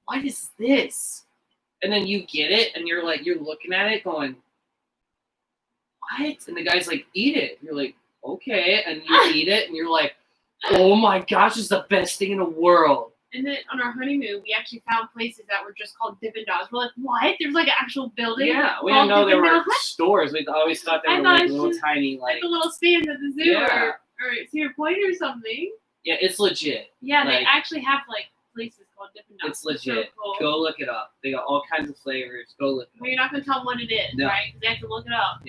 [SPEAKER 2] what is this? And then you get it and you're looking at it going, what? And the guy's like, eat it. You're like, okay. And you eat it and you're like, oh my gosh, it's the best thing in the world.
[SPEAKER 1] And then on our honeymoon, we actually found places that were just called Dippin' Dots. We're like, what? There's like an actual building.
[SPEAKER 2] Yeah, we
[SPEAKER 1] called
[SPEAKER 2] didn't know there
[SPEAKER 1] Dippin'
[SPEAKER 2] were
[SPEAKER 1] Dots?
[SPEAKER 2] stores. We always thought they
[SPEAKER 1] I
[SPEAKER 2] were
[SPEAKER 1] thought
[SPEAKER 2] like
[SPEAKER 1] it's
[SPEAKER 2] little
[SPEAKER 1] just
[SPEAKER 2] tiny,
[SPEAKER 1] like
[SPEAKER 2] like
[SPEAKER 1] the little stand at the zoo
[SPEAKER 2] Yeah.
[SPEAKER 1] or Cedar Point or something.
[SPEAKER 2] yeah, it's legit.
[SPEAKER 1] Yeah, they
[SPEAKER 2] Like,
[SPEAKER 1] actually have like places called Dippin' Dots.
[SPEAKER 2] It's legit.
[SPEAKER 1] So cool.
[SPEAKER 2] Go look it up. They got all kinds of flavors. Go look
[SPEAKER 1] Well,
[SPEAKER 2] it
[SPEAKER 1] you're not gonna tell them what it is,
[SPEAKER 2] No.
[SPEAKER 1] right? Because they have to look it up.
[SPEAKER 2] up.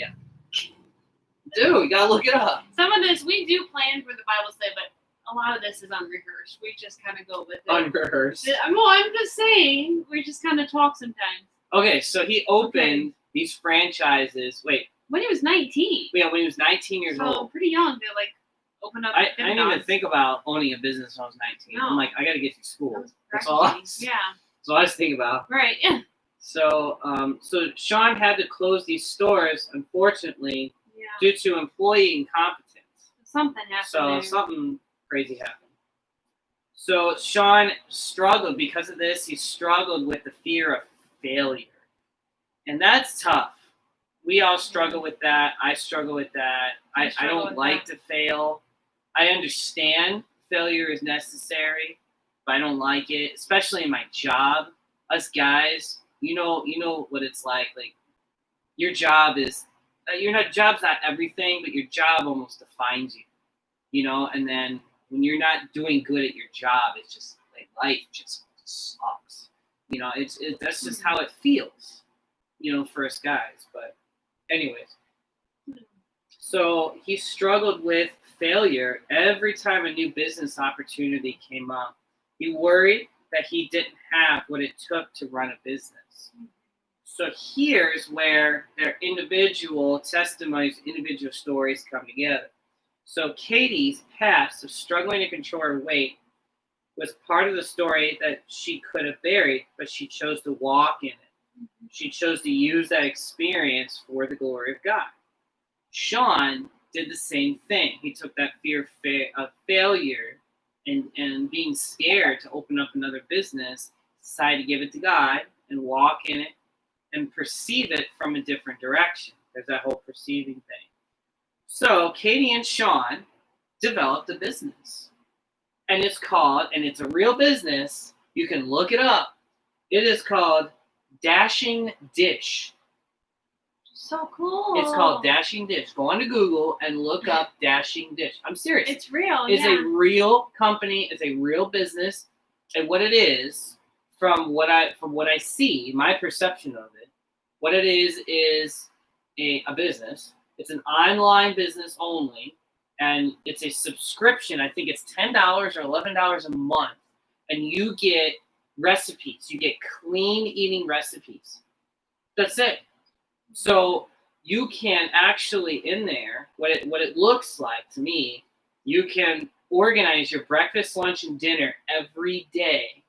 [SPEAKER 2] Dude, you gotta look it up.
[SPEAKER 1] Some of this we do plan for the Bible study, but a lot of this is unrehearsed. We just kind of go with it.
[SPEAKER 2] Unrehearsed.
[SPEAKER 1] Well, I'm just saying, we just kind of talk sometimes.
[SPEAKER 2] Okay, so he opened these franchises. Wait,
[SPEAKER 1] When he was 19,
[SPEAKER 2] yeah, when he was 19 years
[SPEAKER 1] so
[SPEAKER 2] old.
[SPEAKER 1] pretty young to like open up.
[SPEAKER 2] I
[SPEAKER 1] Dippin'
[SPEAKER 2] didn't even
[SPEAKER 1] Dots.
[SPEAKER 2] think about owning a business when I was 19.
[SPEAKER 1] No.
[SPEAKER 2] I'm like, I gotta get through
[SPEAKER 1] That
[SPEAKER 2] school.
[SPEAKER 1] was
[SPEAKER 2] That's all I
[SPEAKER 1] breathtaking.
[SPEAKER 2] was,
[SPEAKER 1] Yeah,
[SPEAKER 2] that's all I was thinking about.
[SPEAKER 1] right. Yeah.
[SPEAKER 2] So, so Sean had to close these stores, unfortunately,
[SPEAKER 1] Yeah.
[SPEAKER 2] due to employee incompetence.
[SPEAKER 1] Something happened
[SPEAKER 2] So
[SPEAKER 1] there.
[SPEAKER 2] something crazy happened. So Sean struggled because of this. He struggled with the fear of failure, and that's tough. We all struggle with that. I struggle with that. I
[SPEAKER 1] struggle
[SPEAKER 2] don't
[SPEAKER 1] with
[SPEAKER 2] like
[SPEAKER 1] that.
[SPEAKER 2] to fail. I understand failure is necessary, but I don't like it, especially in my job. Us guys, you know what it's like. Like your job is, job's not everything, but your job almost defines you. You know, and then when you're not doing good at your job, it's just like life just sucks. You know, that's just how it feels. You know, for us guys. But anyways, so he struggled with failure every time a new business opportunity came up. He worried that he didn't have what it took to run a business. So here's where their individual testimonies, individual stories come together. So Katie's past of struggling to control her weight was part of the story that she could have buried, but she chose to walk in it. She chose to use that experience for the glory of God. Sean did the same thing. He took that fear of failure and being scared to open up another business, decided to give it to God and walk in it and perceive it from a different direction. There's that whole perceiving thing. So Katie and Sean developed a business. And it's a real business. You can look it up. It is called Dashing Dish.
[SPEAKER 1] So cool.
[SPEAKER 2] It's called Dashing Dish. Go onto Google and look up Dashing Dish. I'm serious.
[SPEAKER 1] It's real.
[SPEAKER 2] It's
[SPEAKER 1] yeah.
[SPEAKER 2] a real company. It's a real business. And what it is, from what I see, my perception of it, what it is a business. It's an online business only, and it's a subscription. I think it's $10 or $11 a month, and you get recipes. You get clean eating recipes. That's it. So you can actually in there, what it looks like to me, you can organize your breakfast, lunch, and dinner every day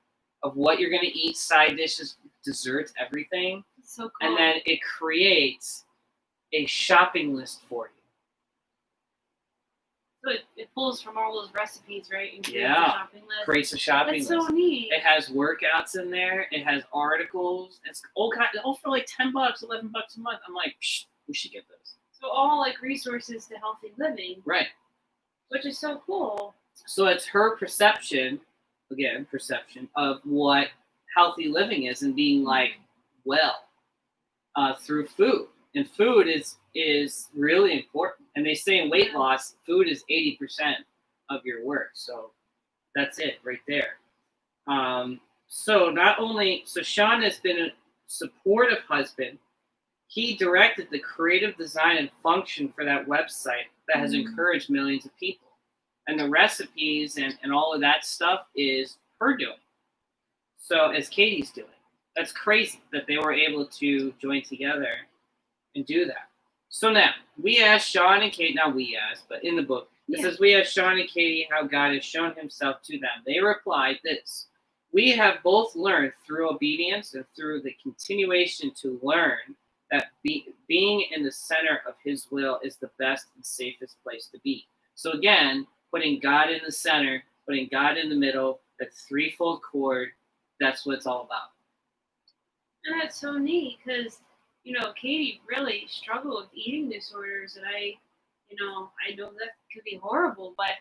[SPEAKER 2] of what you're going to eat, side dishes, desserts, everything.
[SPEAKER 1] So cool.
[SPEAKER 2] And then it creates a shopping list for you.
[SPEAKER 1] So it pulls from all those recipes, right? And creates
[SPEAKER 2] Yeah.
[SPEAKER 1] a shopping list.
[SPEAKER 2] Creates a shopping
[SPEAKER 1] That's
[SPEAKER 2] list.
[SPEAKER 1] so neat.
[SPEAKER 2] It has workouts in there. It has articles. It's all for like $10, $11 a month. I'm like, we should get those.
[SPEAKER 1] So all like resources to healthy living,
[SPEAKER 2] Right.
[SPEAKER 1] which is so cool.
[SPEAKER 2] So it's her perception of what healthy living is and being like well through food. And food is really important. And they say in weight loss, food is 80% of your work. So that's it right there. So Sean has been a supportive husband. He directed the creative design and function for that website that has encouraged millions of people. And the recipes and all of that stuff is her doing. So as Katie's doing. That's crazy that they were able to join together and do that. So now, we asked Sean and Kate, not we asked, but in the book, it says, we asked Sean and Katie how God has shown himself to them. They replied this: we have both learned through obedience and through the continuation to learn that being in the center of his will is the best and safest place to be. So again, putting God in the center, putting God in the middle, that threefold cord, that's what it's all about.
[SPEAKER 1] And that's so neat because, Katie really struggled with eating disorders, and I know that could be horrible, but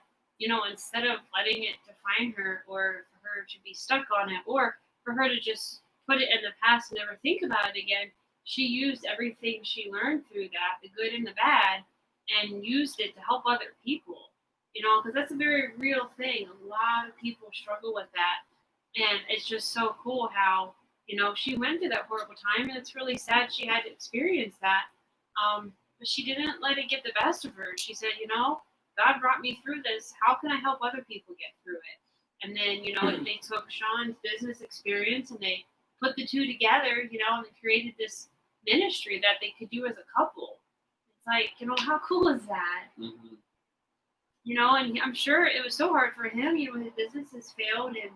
[SPEAKER 1] instead of letting it define her or for her to be stuck on it or for her to just put it in the past and never think about it again, she used everything she learned through that, the good and the bad, and used it to help other people. Because that's a very real thing. A lot of people struggle with that. And it's just so cool how, she went through that horrible time, and it's really sad she had to experience that. But she didn't let it get the best of her. She said, God brought me through this. How can I help other people get through it? And then, they took Sean's business experience and they put the two together, and they created this ministry that they could do as a couple. It's like, how cool is that?
[SPEAKER 2] Mm-hmm.
[SPEAKER 1] And I'm sure it was so hard for him, his businesses failed, and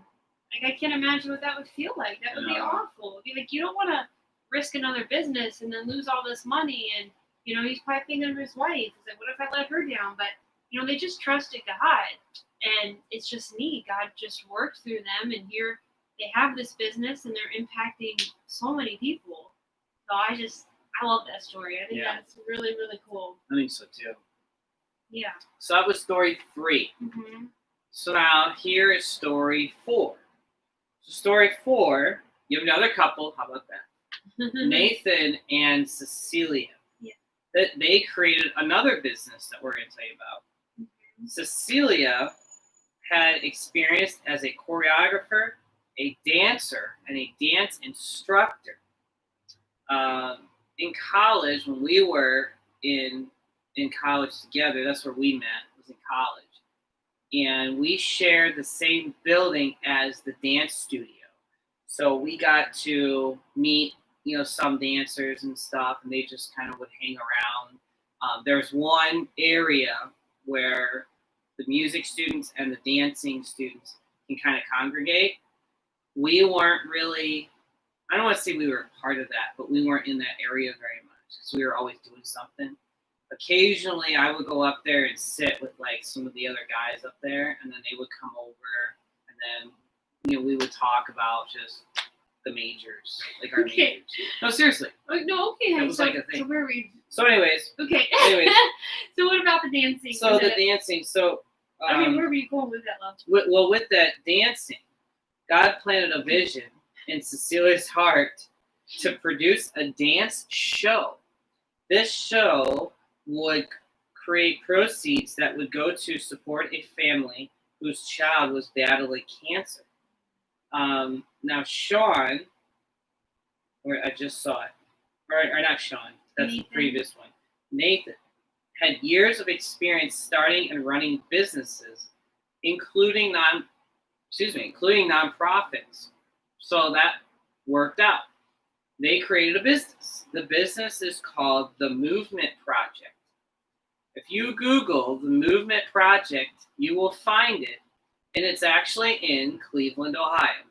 [SPEAKER 1] like I can't imagine what that would feel like. That would be awful. It'd be like, you don't want to risk another business and then lose all this money, and he's probably thinking of his wife. He's like, what if I let her down? But they just trusted God, and it's just neat. God just worked through them, and here they have this business, and they're impacting so many people. So I love that story. I think that's really, really cool.
[SPEAKER 2] I think so too.
[SPEAKER 1] Yeah.
[SPEAKER 2] So that was story 3.
[SPEAKER 1] Mm-hmm.
[SPEAKER 2] So now here is story 4. So story 4, you have another couple. How about that? Nathan and Cecilia.
[SPEAKER 1] Yeah.
[SPEAKER 2] They created another business that we're going to tell you about. Mm-hmm. Cecilia had experience as a choreographer, a dancer, and a dance instructor. In college, when we were in college together, that's where we met, was in college. And we shared the same building as the dance studio. So we got to meet, some dancers and stuff, and they just kind of would hang around. There's one area where the music students and the dancing students can kind of congregate. We weren't really, I don't want to say we were part of that, but we weren't in that area very much because we were always doing something. Occasionally, I would go up there and sit with like some of the other guys up there, and then they would come over, and then we would talk about just the majors, like our majors. No, seriously.
[SPEAKER 1] No, okay.
[SPEAKER 2] That was like a thing.
[SPEAKER 1] So where were we?
[SPEAKER 2] So, anyways.
[SPEAKER 1] Okay. So what about the dancing?
[SPEAKER 2] So the dancing. So.
[SPEAKER 1] Where were you going with that, love?
[SPEAKER 2] With that dancing, God planted a vision in Cecilia's heart to produce a dance show. This show would create proceeds that would go to support a family whose child was battling cancer. Now, Sean, or I just saw it, or not Sean, that's Nathan. The previous one. Nathan had years of experience starting and running businesses, including nonprofits. So that worked out. They created a business. The business is called The Movement Project. If you Google The Movement Project, you will find it, and it's actually in Cleveland, Ohio.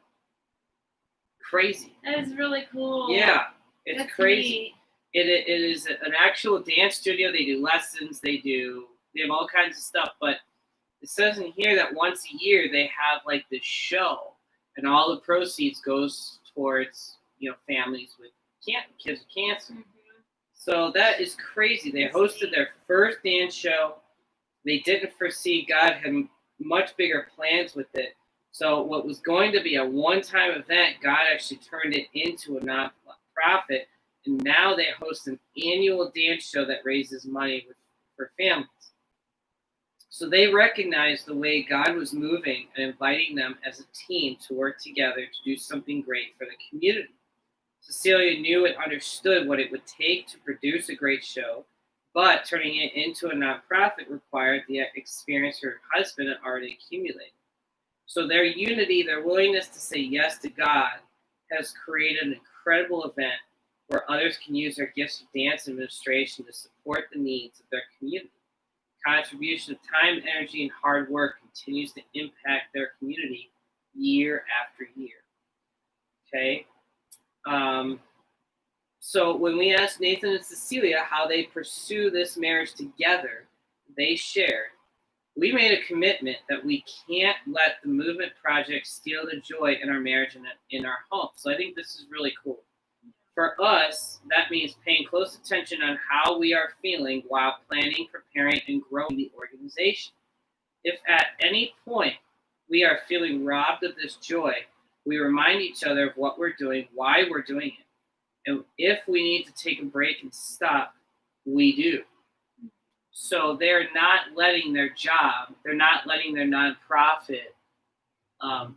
[SPEAKER 2] Crazy.
[SPEAKER 1] That is really cool.
[SPEAKER 2] Yeah, it's
[SPEAKER 1] That's
[SPEAKER 2] crazy.
[SPEAKER 1] Neat.
[SPEAKER 2] It is an actual dance studio. They do lessons. They have all kinds of stuff. But it says in here that once a year they have like this show, and all the proceeds goes towards families with kids with cancer. Mm-hmm. So that is crazy. They hosted their first dance show. They didn't foresee God had much bigger plans with it. So what was going to be a one-time event, God actually turned it into a nonprofit. And now they host an annual dance show that raises money for families. So they recognized the way God was moving and inviting them as a team to work together to do something great for the community. Cecilia knew and understood what it would take to produce a great show, but turning it into a nonprofit required the experience her husband had already accumulated. So their unity, their willingness to say yes to God, has created an incredible event where others can use their gifts of dance administration to support the needs of their community. Contribution of time, energy, and hard work continues to impact their community year after year. Okay? So when we asked Nathan and Cecilia how they pursue this marriage together, they shared, we made a commitment that we can't let the Movement Project steal the joy in our marriage and in our home. So I think this is really cool. For us, that means paying close attention on how we are feeling while planning, preparing, and growing the organization. If at any point we are feeling robbed of this joy, we remind each other of what we're doing, why we're doing it. And if we need to take a break and stop, we do. So they're not letting their job, they're not letting their nonprofit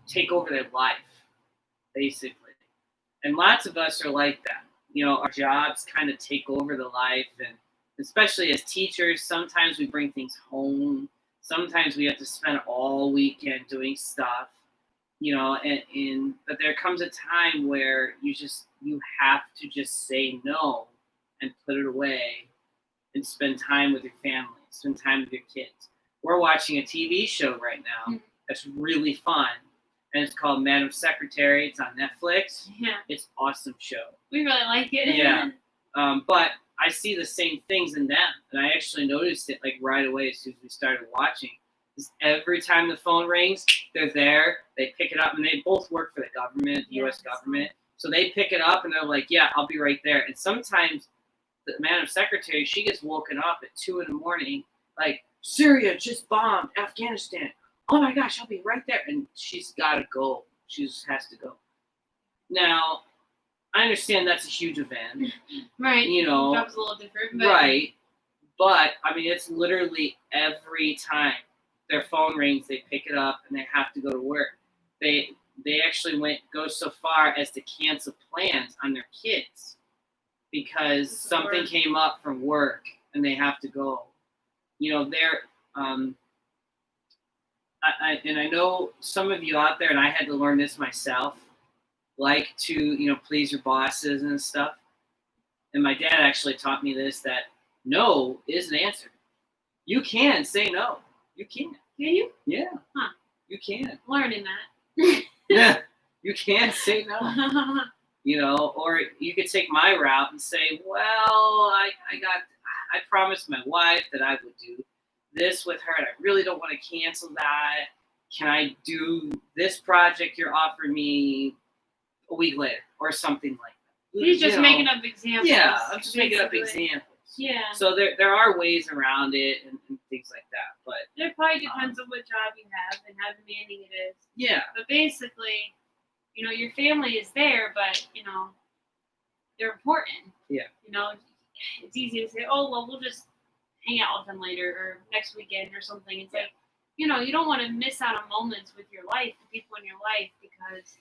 [SPEAKER 2] take over their life, basically. And lots of us are like that. Our jobs kind of take over the life, and especially as teachers, sometimes we bring things home. Sometimes we have to spend all weekend doing stuff, but there comes a time where you have to just say no and put it away and spend time with your family, spend time with your kids. We're watching a TV show right now that's really fun, and it's called Madam Secretary. It's on Netflix.
[SPEAKER 1] Yeah.
[SPEAKER 2] It's an awesome show.
[SPEAKER 1] We really like it.
[SPEAKER 2] Yeah. But I see the same things in them, and I actually noticed it like right away as soon as we started watching. Every time the phone rings, they're there. They pick it up, and they both work for the government, the U.S. government. So they pick it up, and they're like, "Yeah, I'll be right there." And sometimes the Madam Secretary, she gets woken up at 2 a.m, like, Syria just bombed Afghanistan. Oh my gosh, I'll be right there. And she's got to go. She just has to go. Now, I understand that's a huge event.
[SPEAKER 1] Right. Job's a little different. But...
[SPEAKER 2] Right. But, I mean, it's literally every time their phone rings, they pick it up and they have to go to work. They actually go so far as to cancel plans on their kids because something came up from work and they have to go. They're and I know some of you out there, and I had to learn this myself, like to please your bosses and stuff. And my dad actually taught me this, that no is an answer. You can say no. You can.
[SPEAKER 1] Can you?
[SPEAKER 2] Yeah.
[SPEAKER 1] Huh.
[SPEAKER 2] You can.
[SPEAKER 1] Learning that.
[SPEAKER 2] Yeah. You can say no. Or you could take my route and say, well, I promised my wife that I would do this with her, and I really don't want to cancel that. Can I do this project you're offering me a week later or something like that?
[SPEAKER 1] He's just making up examples.
[SPEAKER 2] Yeah, I'm just making up examples.
[SPEAKER 1] Yeah.
[SPEAKER 2] So there are ways around it and things like that, but
[SPEAKER 1] it probably depends on what job you have and how demanding it is.
[SPEAKER 2] Yeah.
[SPEAKER 1] But basically, your family is there, but they're important.
[SPEAKER 2] Yeah.
[SPEAKER 1] It's easy to say, oh well, we'll just hang out with them later or next weekend or something. It's like, you don't want to miss out on moments with your life, the people in your life, because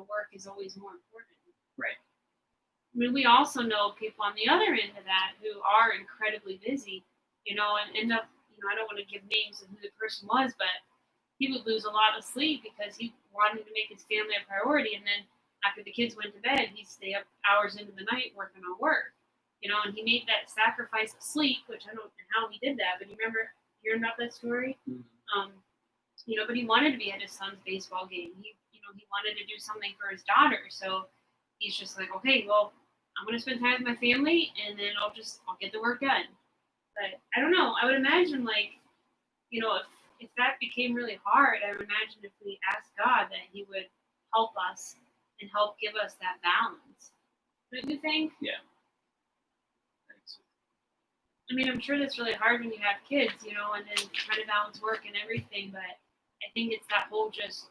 [SPEAKER 1] work is always more important.
[SPEAKER 2] Right.
[SPEAKER 1] I mean, we also know people on the other end of that who are incredibly busy, and end up, I don't want to give names of who the person was, but he would lose a lot of sleep because he wanted to make his family a priority. And then after the kids went to bed, he'd stay up hours into the night working on work, and he made that sacrifice of sleep, which I don't know how he did that, but you remember hearing about that story?
[SPEAKER 2] Mm-hmm.
[SPEAKER 1] But he wanted to be at his son's baseball game. He wanted to do something for his daughter. So he's just like, okay, well, I'm going to spend time with my family, and then I'll get the work done. But I don't know. I would imagine, if that became really hard, I would imagine if we asked God that he would help us and help give us that balance. Don't you think?
[SPEAKER 2] Yeah.
[SPEAKER 1] I mean, I'm sure that's really hard when you have kids, and then trying to balance work and everything. But I think it's that whole just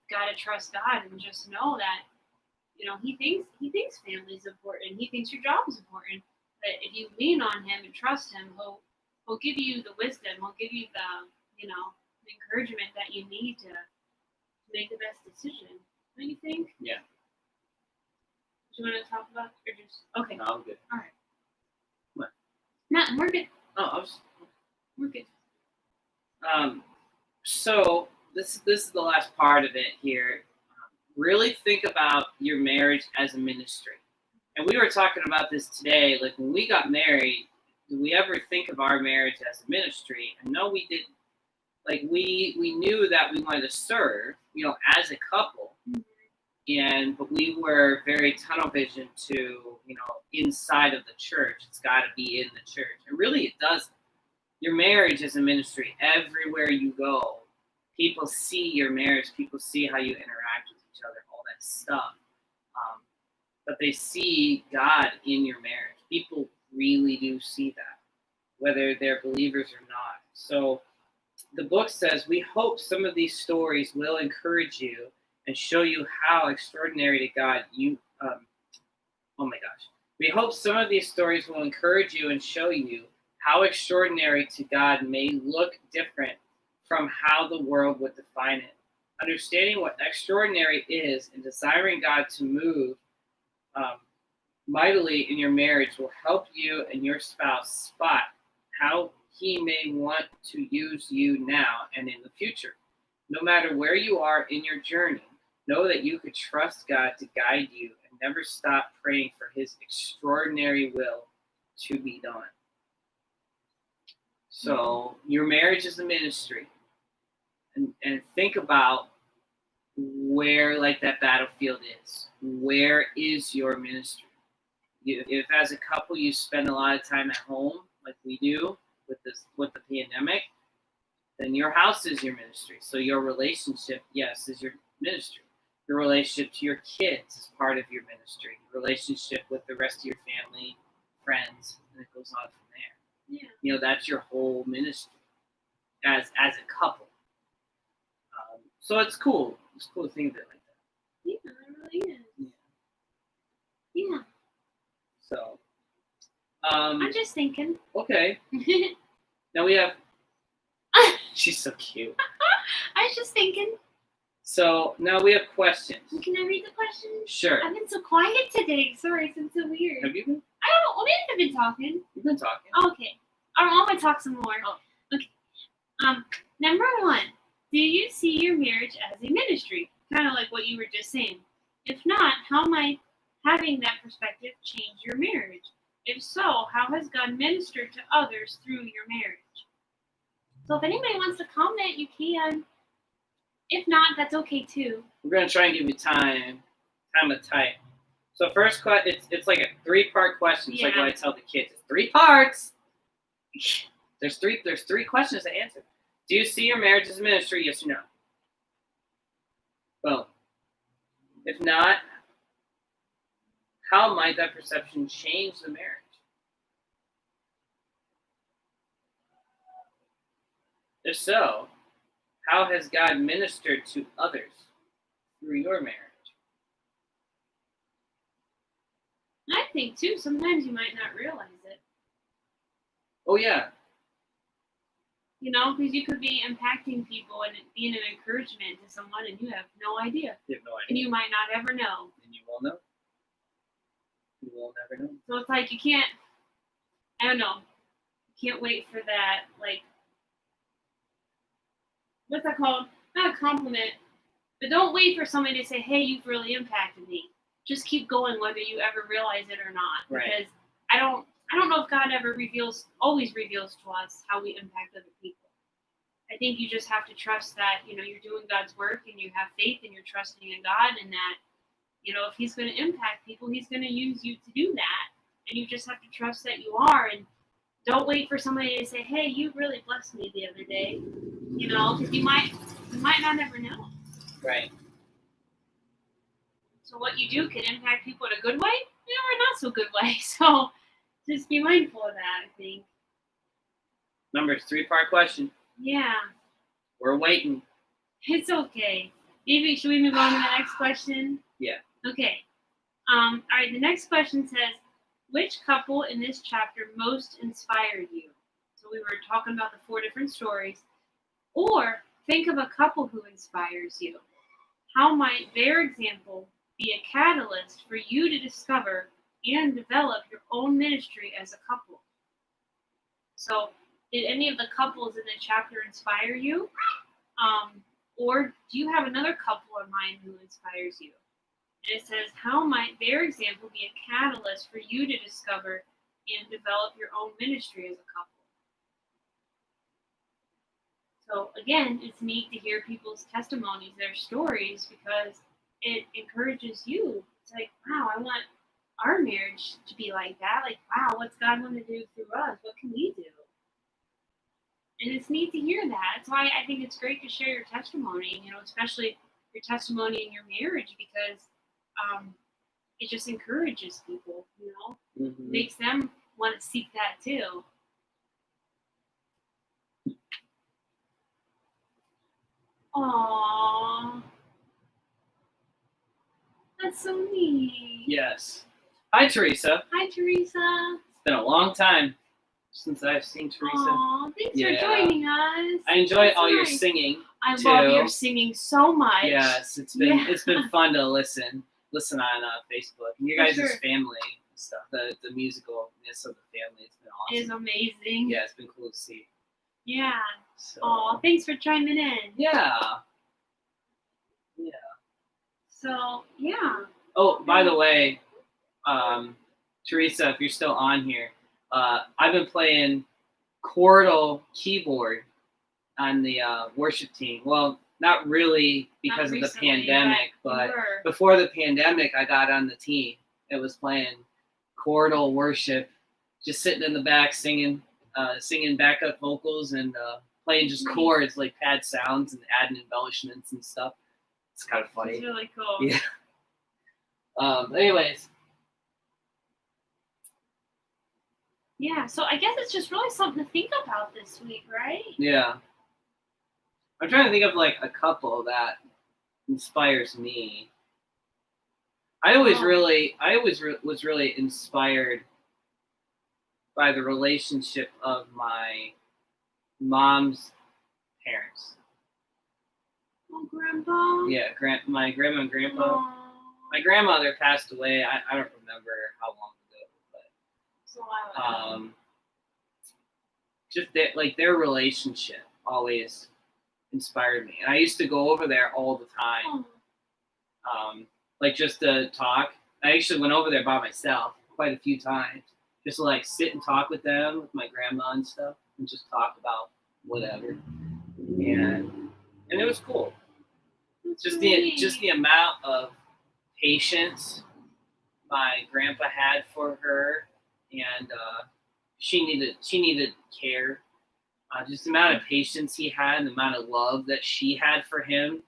[SPEAKER 1] gotta trust God and just know that, he thinks family is important. He thinks your job is important. But if you lean on him and trust him, he'll give you the wisdom. He'll give you the encouragement that you need to make the best decision. Don't you think?
[SPEAKER 2] Yeah.
[SPEAKER 1] Do you want to talk about or just okay?
[SPEAKER 2] No, I'm good.
[SPEAKER 1] All right.
[SPEAKER 2] What?
[SPEAKER 1] No, we're good.
[SPEAKER 2] Oh,
[SPEAKER 1] we're good.
[SPEAKER 2] So this is the last part of it here. Really think about your marriage as a ministry. And we were talking about this today. Like when we got married, did we ever think of our marriage as a ministry? And no, we didn't. Like we knew that we wanted to serve, as a couple.
[SPEAKER 1] Mm-hmm.
[SPEAKER 2] But we were very tunnel vision to, inside of the church. It's got to be in the church. And really it doesn't. Your marriage is a ministry. Everywhere you go, people see your marriage. People see how you interact with each other, all that stuff. But they see God in your marriage. People really do see that, whether they're believers or not. So the book says, we hope some of these stories will encourage you and show you how extraordinary to God you. Oh my gosh. We hope some of these stories will encourage you and show you how extraordinary to God may look different from how the world would define it. Understanding what extraordinary is and desiring God to move mightily in your marriage will help you and your spouse spot how he may want to use you now and in the future. No matter where you are in your journey, know that you could trust God to guide you and never stop praying for his extraordinary will to be done. So your marriage is a ministry. And think about where like that battlefield is. Where is your ministry? If as a couple you spend a lot of time at home, like we do with the pandemic, then your house is your ministry. So your relationship, yes, is your ministry. Your relationship to your kids is part of your ministry. Your relationship with the rest of your family, friends, and it goes on from there.
[SPEAKER 1] Yeah.
[SPEAKER 2] You know, that's your whole ministry as a couple. So it's cool. It's cool to think of it like that.
[SPEAKER 1] Yeah, it really is. Yeah.
[SPEAKER 2] So.
[SPEAKER 1] I'm just thinking.
[SPEAKER 2] Okay. Now we have. She's so cute.
[SPEAKER 1] I was just thinking.
[SPEAKER 2] So now we have questions.
[SPEAKER 1] Can I read the questions?
[SPEAKER 2] Sure.
[SPEAKER 1] I've been so quiet today. Sorry, it's been so weird.
[SPEAKER 2] Have you been?
[SPEAKER 1] I don't know. Maybe I've been talking.
[SPEAKER 2] You've been talking.
[SPEAKER 1] Oh, okay. I want to talk some more.
[SPEAKER 2] Oh.
[SPEAKER 1] Okay. Number 1. Do you see your marriage as a ministry? Kind of like what you were just saying. If not, how might having that perspective change your marriage? If so, how has God ministered to others through your marriage? So if anybody wants to comment, you can. If not, that's okay too.
[SPEAKER 2] We're gonna try and give you time to type. So first question, it's like a 3-part question. It's like what I tell the kids. It's 3 parts. There's three questions to answer. Do you see your marriage as a ministry? Yes or no? Boom. If not, how might that perception change the marriage? If so, how has God ministered to others through your marriage?
[SPEAKER 1] I think too, sometimes you might not realize it.
[SPEAKER 2] Oh yeah.
[SPEAKER 1] You know, because you could be impacting people and it being an encouragement to someone and you have no idea.
[SPEAKER 2] You have no idea.
[SPEAKER 1] And you might not ever know.
[SPEAKER 2] And you will know. You will never know.
[SPEAKER 1] So it's like you can't, I don't know, you can't wait for that, like, what's that called? Not a compliment, but don't wait for somebody to say, hey, you've really impacted me. Just keep going whether you ever realize it or not.
[SPEAKER 2] Right.
[SPEAKER 1] Because I don't know if God ever always reveals to us how we impact other people. I think you just have to trust that, you know, you're doing God's work and you have faith and you're trusting in God and that, you know, if he's going to impact people, he's going to use you to do that. And you just have to trust that you are. And don't wait for somebody to say, hey, you really blessed me the other day. You know, because you might not ever know.
[SPEAKER 2] Right.
[SPEAKER 1] So what you do can impact people in a good way, you know, or not so good way. So just be mindful of that, I think.
[SPEAKER 2] Number 3-part question.
[SPEAKER 1] Yeah.
[SPEAKER 2] We're waiting.
[SPEAKER 1] It's okay. Maybe should we move on to the next question?
[SPEAKER 2] Yeah.
[SPEAKER 1] Okay. All right, the next question says, which couple in this chapter most inspired you? So we were talking about the 4 different stories. Or think of a couple who inspires you. How might their example be a catalyst for you to discover and develop your own ministry as a couple? So, did any of the couples in the chapter inspire you? Or do you have another couple in mind who inspires you? And it says, how might their example be a catalyst for you to discover and develop your own ministry as a couple? So again, it's neat to hear people's testimonies, their stories, because it encourages you. It's like, wow, I want our marriage to be like that. Like, wow, what's God want to do through us? What can we do? And it's neat to hear that. That's why I think it's great to share your testimony, you know, especially your testimony in your marriage, because it just encourages people, you know, makes them want to seek that too. Aww. That's so neat.
[SPEAKER 2] Yes. Hi, Teresa.
[SPEAKER 1] Hi, Teresa.
[SPEAKER 2] It's been a long time since I've seen Teresa.
[SPEAKER 1] Aw, thanks
[SPEAKER 2] Yeah.
[SPEAKER 1] for joining us.
[SPEAKER 2] I enjoy
[SPEAKER 1] That's
[SPEAKER 2] all your
[SPEAKER 1] nice.
[SPEAKER 2] singing.
[SPEAKER 1] I
[SPEAKER 2] too.
[SPEAKER 1] love your singing so much.
[SPEAKER 2] Yes, it's been
[SPEAKER 1] Yeah.
[SPEAKER 2] it's been fun to listen on Facebook. And you
[SPEAKER 1] For
[SPEAKER 2] guys'
[SPEAKER 1] sure.
[SPEAKER 2] family and stuff, the musicalness of the family, it's been
[SPEAKER 1] It is
[SPEAKER 2] awesome.
[SPEAKER 1] amazing.
[SPEAKER 2] Yeah, it's been cool to see.
[SPEAKER 1] Yeah.
[SPEAKER 2] So
[SPEAKER 1] Aw, thanks for chiming in.
[SPEAKER 2] yeah.
[SPEAKER 1] So, yeah.
[SPEAKER 2] Oh, by the way, Teresa, if you're still on here, I've been playing chordal keyboard on the worship team. Well, not really because
[SPEAKER 1] Not
[SPEAKER 2] of the
[SPEAKER 1] recently,
[SPEAKER 2] pandemic,
[SPEAKER 1] but
[SPEAKER 2] but
[SPEAKER 1] you were.
[SPEAKER 2] before the pandemic, I got on the team. It was playing chordal worship, just sitting in the back singing backup vocals and playing just
[SPEAKER 1] Nice.
[SPEAKER 2] chords like pad sounds and adding embellishments and stuff. It's kind of funny.
[SPEAKER 1] It's really cool.
[SPEAKER 2] Yeah. Anyways,
[SPEAKER 1] Yeah, so I guess it's just really something to think about this week, right?
[SPEAKER 2] yeah. I'm trying to think of like a couple that inspires me. I always was really inspired by the relationship of my mom's parents.
[SPEAKER 1] Oh, Grandpa.
[SPEAKER 2] Yeah, my grandma and grandpa.
[SPEAKER 1] Aw.
[SPEAKER 2] My grandmother passed away. I don't remember how long ago,
[SPEAKER 1] So I
[SPEAKER 2] but just their relationship always inspired me. And I used to go over there all the time, like just to talk. I actually went over there by myself quite a few times, just to like sit and talk with them, with my grandma and stuff, and just talk about whatever. And it was cool. Just the amount of patience my grandpa had for her, and she needed care. Just the amount of patience he had, and the amount of love that she had for him.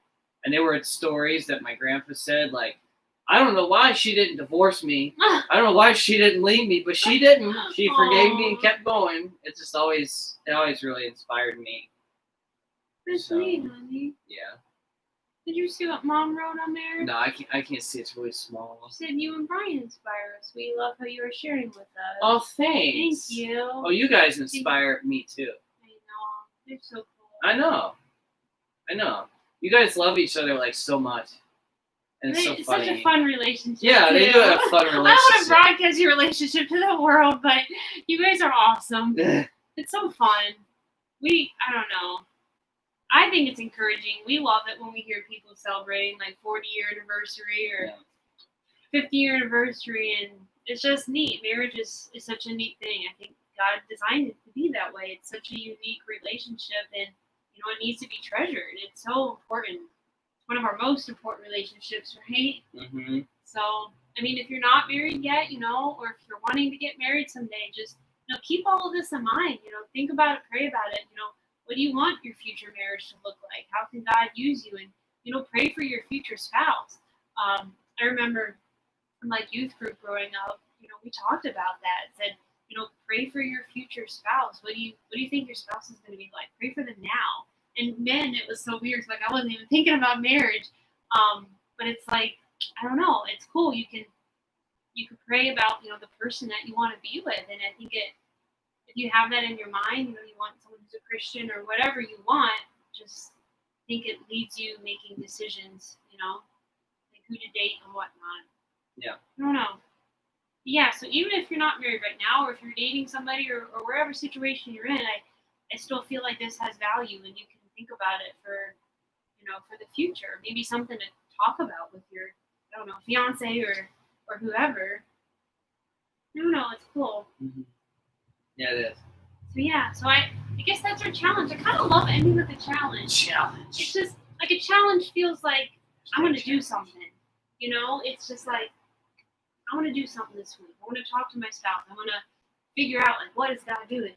[SPEAKER 2] And there were stories that my grandpa said, like, I don't know why she didn't divorce me. I don't know why she didn't leave me, but she didn't. She forgave me and kept going. It always really inspired me.
[SPEAKER 1] That's
[SPEAKER 2] So,
[SPEAKER 1] neat, honey.
[SPEAKER 2] Yeah.
[SPEAKER 1] Did you see what Mom wrote on there?
[SPEAKER 2] No, I can't see. It's really small.
[SPEAKER 1] She said, you and Brian inspire us. We love how you are sharing with us.
[SPEAKER 2] Oh, thanks.
[SPEAKER 1] Thank you.
[SPEAKER 2] Oh, you guys inspire me too.
[SPEAKER 1] I know. They're so cool.
[SPEAKER 2] I know. You guys love each other like so much, and it's so
[SPEAKER 1] It's
[SPEAKER 2] funny.
[SPEAKER 1] such a fun relationship.
[SPEAKER 2] Yeah, they
[SPEAKER 1] too.
[SPEAKER 2] do have a fun
[SPEAKER 1] I don't want to
[SPEAKER 2] relationship.
[SPEAKER 1] broadcast your relationship to the world, but you guys are awesome. It's so fun. I don't know. I think it's encouraging. We love it when we hear people celebrating like 40-year anniversary or 50-year anniversary, and it's just neat. Marriage is such a neat thing. I think God designed it to be that way. It's such a unique relationship, and it needs to be treasured. It's so important. It's one of our most important relationships, right?
[SPEAKER 2] Mm-hmm.
[SPEAKER 1] So, I mean, if you're not married yet, or if you're wanting to get married someday, just keep all of this in mind. Think about it, pray about it. What do you want your future marriage to look like? How can God use you? And pray for your future spouse. I remember from like youth group growing up, we talked about that. It said, pray for your future spouse. What do you think your spouse is going to be like? Pray for them now. And men, it was so weird. Like I wasn't even thinking about marriage. But it's like, I don't know. It's cool. You can pray about the person that you want to be with, and I think if you have that in your mind, you want someone who's a Christian or whatever you want, just think it leads you making decisions, like who to date and whatnot.
[SPEAKER 2] Yeah.
[SPEAKER 1] I don't know. Yeah, so even if you're not married right now, or if you're dating somebody, or wherever situation you're in, I still feel like this has value, and you can think about it for the future. Maybe something to talk about with your, I don't know, fiance or whoever. I don't know, it's cool.
[SPEAKER 2] Mm-hmm. Yeah, it is.
[SPEAKER 1] So yeah, I guess that's our challenge. I kind of love ending with a challenge. It's just like a challenge feels like I want to do something. It's just like I want to do something this week. I want to talk to my spouse. I want to figure out like what is God doing.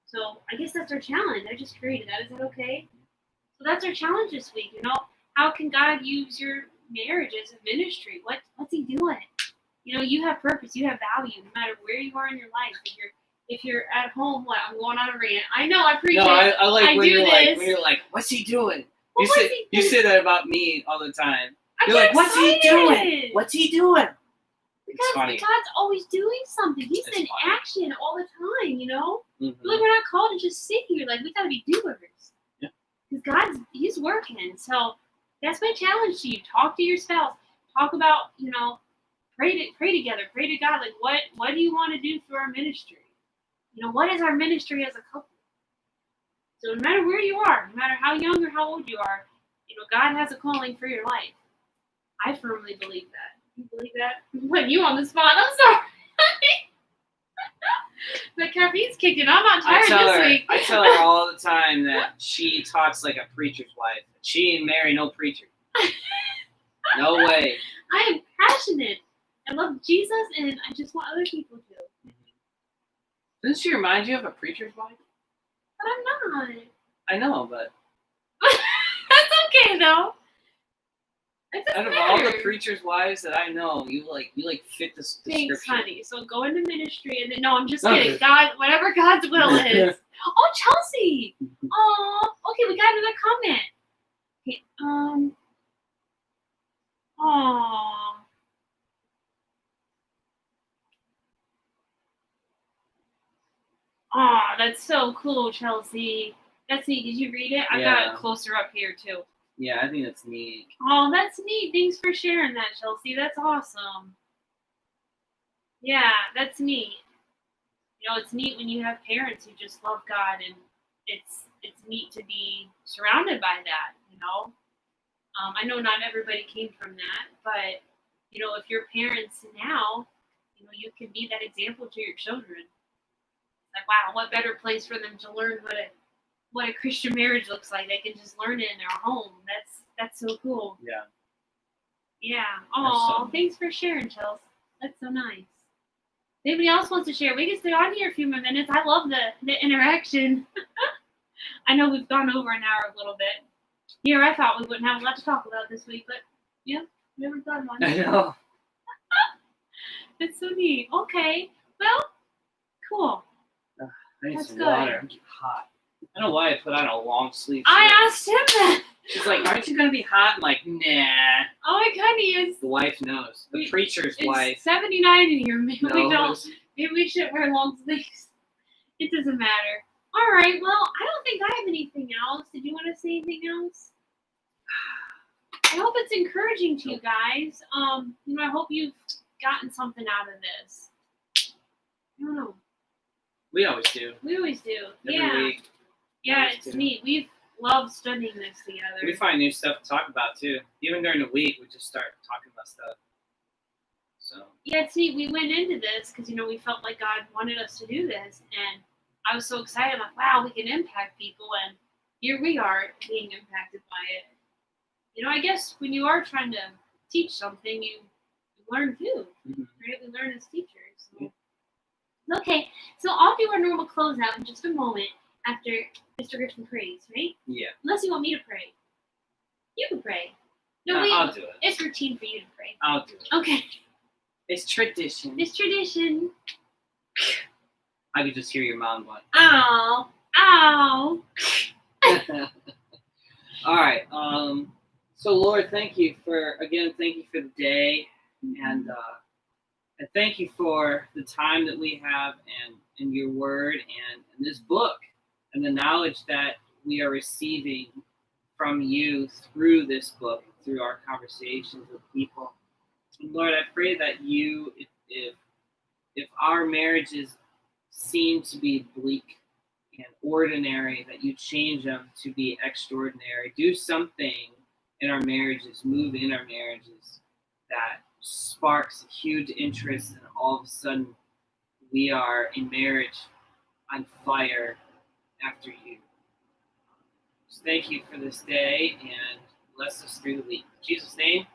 [SPEAKER 1] So I guess that's our challenge. I just created that. Is that okay? So that's our challenge this week. How can God use your marriage as a ministry? What's He doing? You have purpose. You have value. No matter where you are in your life. If you're at home, I'm going on a rant. I know, I appreciate.
[SPEAKER 2] No, I like
[SPEAKER 1] I
[SPEAKER 2] when
[SPEAKER 1] do
[SPEAKER 2] you're
[SPEAKER 1] this.
[SPEAKER 2] like, what's He doing?
[SPEAKER 1] What was he
[SPEAKER 2] You
[SPEAKER 1] doing?
[SPEAKER 2] say that about me all the time.
[SPEAKER 1] I
[SPEAKER 2] You're
[SPEAKER 1] get
[SPEAKER 2] like, what's he
[SPEAKER 1] excited.
[SPEAKER 2] doing? What's he doing?
[SPEAKER 1] Because
[SPEAKER 2] funny.
[SPEAKER 1] God's always doing something. He's
[SPEAKER 2] It's
[SPEAKER 1] in
[SPEAKER 2] funny.
[SPEAKER 1] action all the time, you know?
[SPEAKER 2] Mhm.
[SPEAKER 1] Like, we're not called to just sit here. Like, we gotta be doers.
[SPEAKER 2] Yeah.
[SPEAKER 1] Because He's working. So that's my challenge to you. Talk to your spouse. Talk about, pray together. Pray to God. Like, what do you want to do through our ministry? What is our ministry as a couple? So no matter where you are, no matter how young or how old you are, God has a calling for your life. I firmly believe that. You believe that? I'm putting you on the spot. I'm sorry. The caffeine's kicking. I'm not tired this week.
[SPEAKER 2] I tell her all the time that she talks like a preacher's wife. She ain't marry no preacher. No way.
[SPEAKER 1] I am passionate. I love Jesus, and I just want other people to.
[SPEAKER 2] Doesn't she remind you of a preacher's wife?
[SPEAKER 1] But I'm not.
[SPEAKER 2] I know, but
[SPEAKER 1] That's okay though. It
[SPEAKER 2] out
[SPEAKER 1] doesn't
[SPEAKER 2] of all the
[SPEAKER 1] matter.
[SPEAKER 2] preacher's wives that I know, you fit this description.
[SPEAKER 1] Thanks, honey. So go into ministry, and then no, I'm just
[SPEAKER 2] No.
[SPEAKER 1] kidding. God, whatever God's will is. Oh, Chelsea. Oh, okay. We got another comment. Okay. Oh. Oh, that's so cool, Chelsea. That's neat. Did you read it? I got
[SPEAKER 2] Yeah.
[SPEAKER 1] it closer up here too.
[SPEAKER 2] Yeah, I think that's neat.
[SPEAKER 1] Oh, that's neat. Thanks for sharing that, Chelsea. That's awesome. Yeah, that's neat. It's neat when you have parents who just love God, and it's neat to be surrounded by that. I know not everybody came from that, but if your parents now, you can be that example to your children. Like, wow, what better place for them to learn what a Christian marriage looks like? They can just learn it in their home. That's so cool.
[SPEAKER 2] Yeah.
[SPEAKER 1] Yeah. Oh, thanks for sharing, Chelsea. That's so nice. Anybody else wants to share? We can stay on here a few more minutes. I love the interaction. I know we've gone over an hour a little bit. Here, I thought we wouldn't have a lot to talk about this week, but yeah, never done one.
[SPEAKER 2] I know.
[SPEAKER 1] That's so neat. Okay. Well, cool.
[SPEAKER 2] I need
[SPEAKER 1] That's
[SPEAKER 2] some
[SPEAKER 1] good.
[SPEAKER 2] water. I'm getting hot. I don't know why I put on a long sleeve.
[SPEAKER 1] I asked him that.
[SPEAKER 2] She's like, "Aren't you gonna be hot?" I'm like, "Nah."
[SPEAKER 1] Oh my God, he is.
[SPEAKER 2] The wife knows. The preacher's
[SPEAKER 1] It's
[SPEAKER 2] wife
[SPEAKER 1] 79 in here. Maybe we don't.
[SPEAKER 2] knows.
[SPEAKER 1] Maybe we should wear long sleeves. It doesn't matter. All right. Well, I don't think I have anything else. Did you want to say anything else? I hope it's encouraging to you guys. I hope you've gotten something out of this. I don't know.
[SPEAKER 2] We always do.
[SPEAKER 1] We always do.
[SPEAKER 2] Every week.
[SPEAKER 1] Yeah,
[SPEAKER 2] always
[SPEAKER 1] it's
[SPEAKER 2] do.
[SPEAKER 1] neat. We've loved studying this together.
[SPEAKER 2] We find new stuff to talk about too. Even during the week, we just start talking about stuff. So.
[SPEAKER 1] Yeah, it's neat. We went into this because we felt like God wanted us to do this, and I was so excited. I'm like, wow, we can impact people, and here we are being impacted by it. I guess when you are trying to teach something, you learn too, right? We learn as teachers. So. Okay, so I'll do our normal closeout in just a moment after Mr. Griffin prays, right?
[SPEAKER 2] Yeah.
[SPEAKER 1] Unless you want me to pray. You can pray. No,
[SPEAKER 2] I'll do it.
[SPEAKER 1] It's routine for you to pray.
[SPEAKER 2] I'll do it.
[SPEAKER 1] Okay.
[SPEAKER 2] It's tradition.
[SPEAKER 1] It's tradition.
[SPEAKER 2] I could just hear your mom going.
[SPEAKER 1] Ow. Ow.
[SPEAKER 2] All right. So Lord, thank you for the day, and thank you for the time that we have and in your word and in this book, and the knowledge that we are receiving from you through this book, through our conversations with people. And Lord, I pray that you, if our marriages seem to be bleak and ordinary, that you change them to be extraordinary. Do something in our marriages, move in our marriages that sparks huge interest, and all of a sudden we are in marriage on fire after you. So thank you for this day, and bless us through the week. In Jesus' name,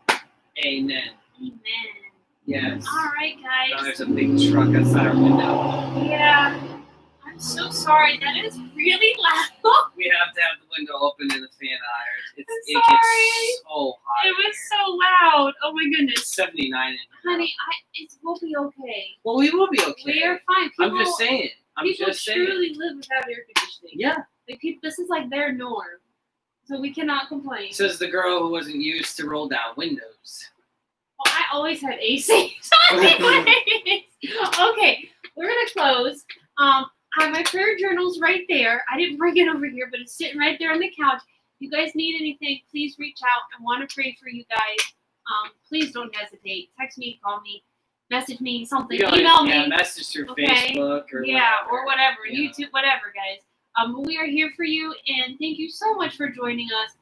[SPEAKER 2] amen.
[SPEAKER 1] Amen.
[SPEAKER 2] Yes.
[SPEAKER 1] All right,
[SPEAKER 2] Now
[SPEAKER 1] guys.
[SPEAKER 2] there's a big truck outside our window.
[SPEAKER 1] Yeah. I'm so sorry. That is really loud.
[SPEAKER 2] We have to have the window open and the fan on. It
[SPEAKER 1] I'm
[SPEAKER 2] gets
[SPEAKER 1] sorry.
[SPEAKER 2] so hot.
[SPEAKER 1] It was so loud. Oh my
[SPEAKER 2] It's
[SPEAKER 1] goodness.
[SPEAKER 2] 79 in here.
[SPEAKER 1] Honey, we'll be okay.
[SPEAKER 2] Well, we will be okay.
[SPEAKER 1] We are fine.
[SPEAKER 2] I'm just saying.
[SPEAKER 1] People truly live without air conditioning.
[SPEAKER 2] Yeah.
[SPEAKER 1] Like, this is like their norm. So we cannot complain.
[SPEAKER 2] Says the girl who wasn't used to roll down windows.
[SPEAKER 1] Well, I always had AC. So anyways, okay, we're gonna close. I have my prayer journals right there. I didn't bring it over here, but it's sitting right there on the couch. If you guys need anything, please reach out. I want to pray for you guys. Please don't hesitate. Text me, call me, message me, something. Email me.
[SPEAKER 2] Message through
[SPEAKER 1] Okay.
[SPEAKER 2] Facebook or
[SPEAKER 1] whatever.
[SPEAKER 2] Yeah.
[SPEAKER 1] YouTube, whatever, guys. We are here for you, and thank you so much for joining us.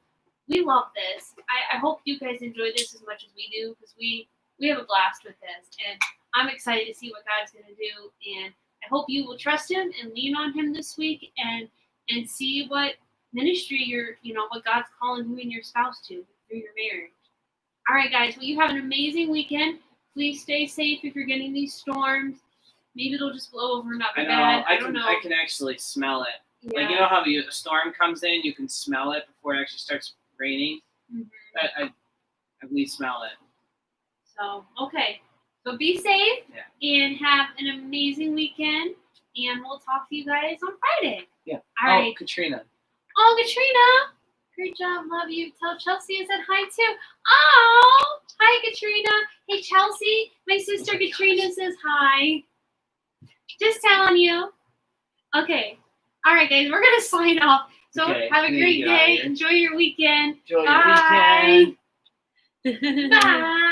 [SPEAKER 1] We love this. I hope you guys enjoy this as much as we do, because we have a blast with this, and I'm excited to see what God's going to do, and I hope you will trust Him and lean on Him this week, and see what ministry what God's calling you and your spouse to through your marriage. All right, guys. Well, you have an amazing weekend. Please stay safe if you're getting these storms. Maybe it'll just blow over and not be bad. I don't know.
[SPEAKER 2] I can actually smell it.
[SPEAKER 1] Yeah.
[SPEAKER 2] Like, you know how a storm comes in, you can smell it before it actually starts raining?
[SPEAKER 1] Mm-hmm.
[SPEAKER 2] We smell it.
[SPEAKER 1] So, okay. So be safe and have an amazing weekend. And we'll talk to you guys on Friday.
[SPEAKER 2] Yeah.
[SPEAKER 1] All right.
[SPEAKER 2] Katrina.
[SPEAKER 1] Oh, Katrina. Great job. Love you. Tell Chelsea I said hi too. Oh, hi, Katrina. Hey, Chelsea. My sister Katrina says hi. Just telling you. Okay. All right, guys. We're going to sign off. So have a great day. Enjoy your weekend.
[SPEAKER 2] Enjoy your weekend.
[SPEAKER 1] Bye. Bye.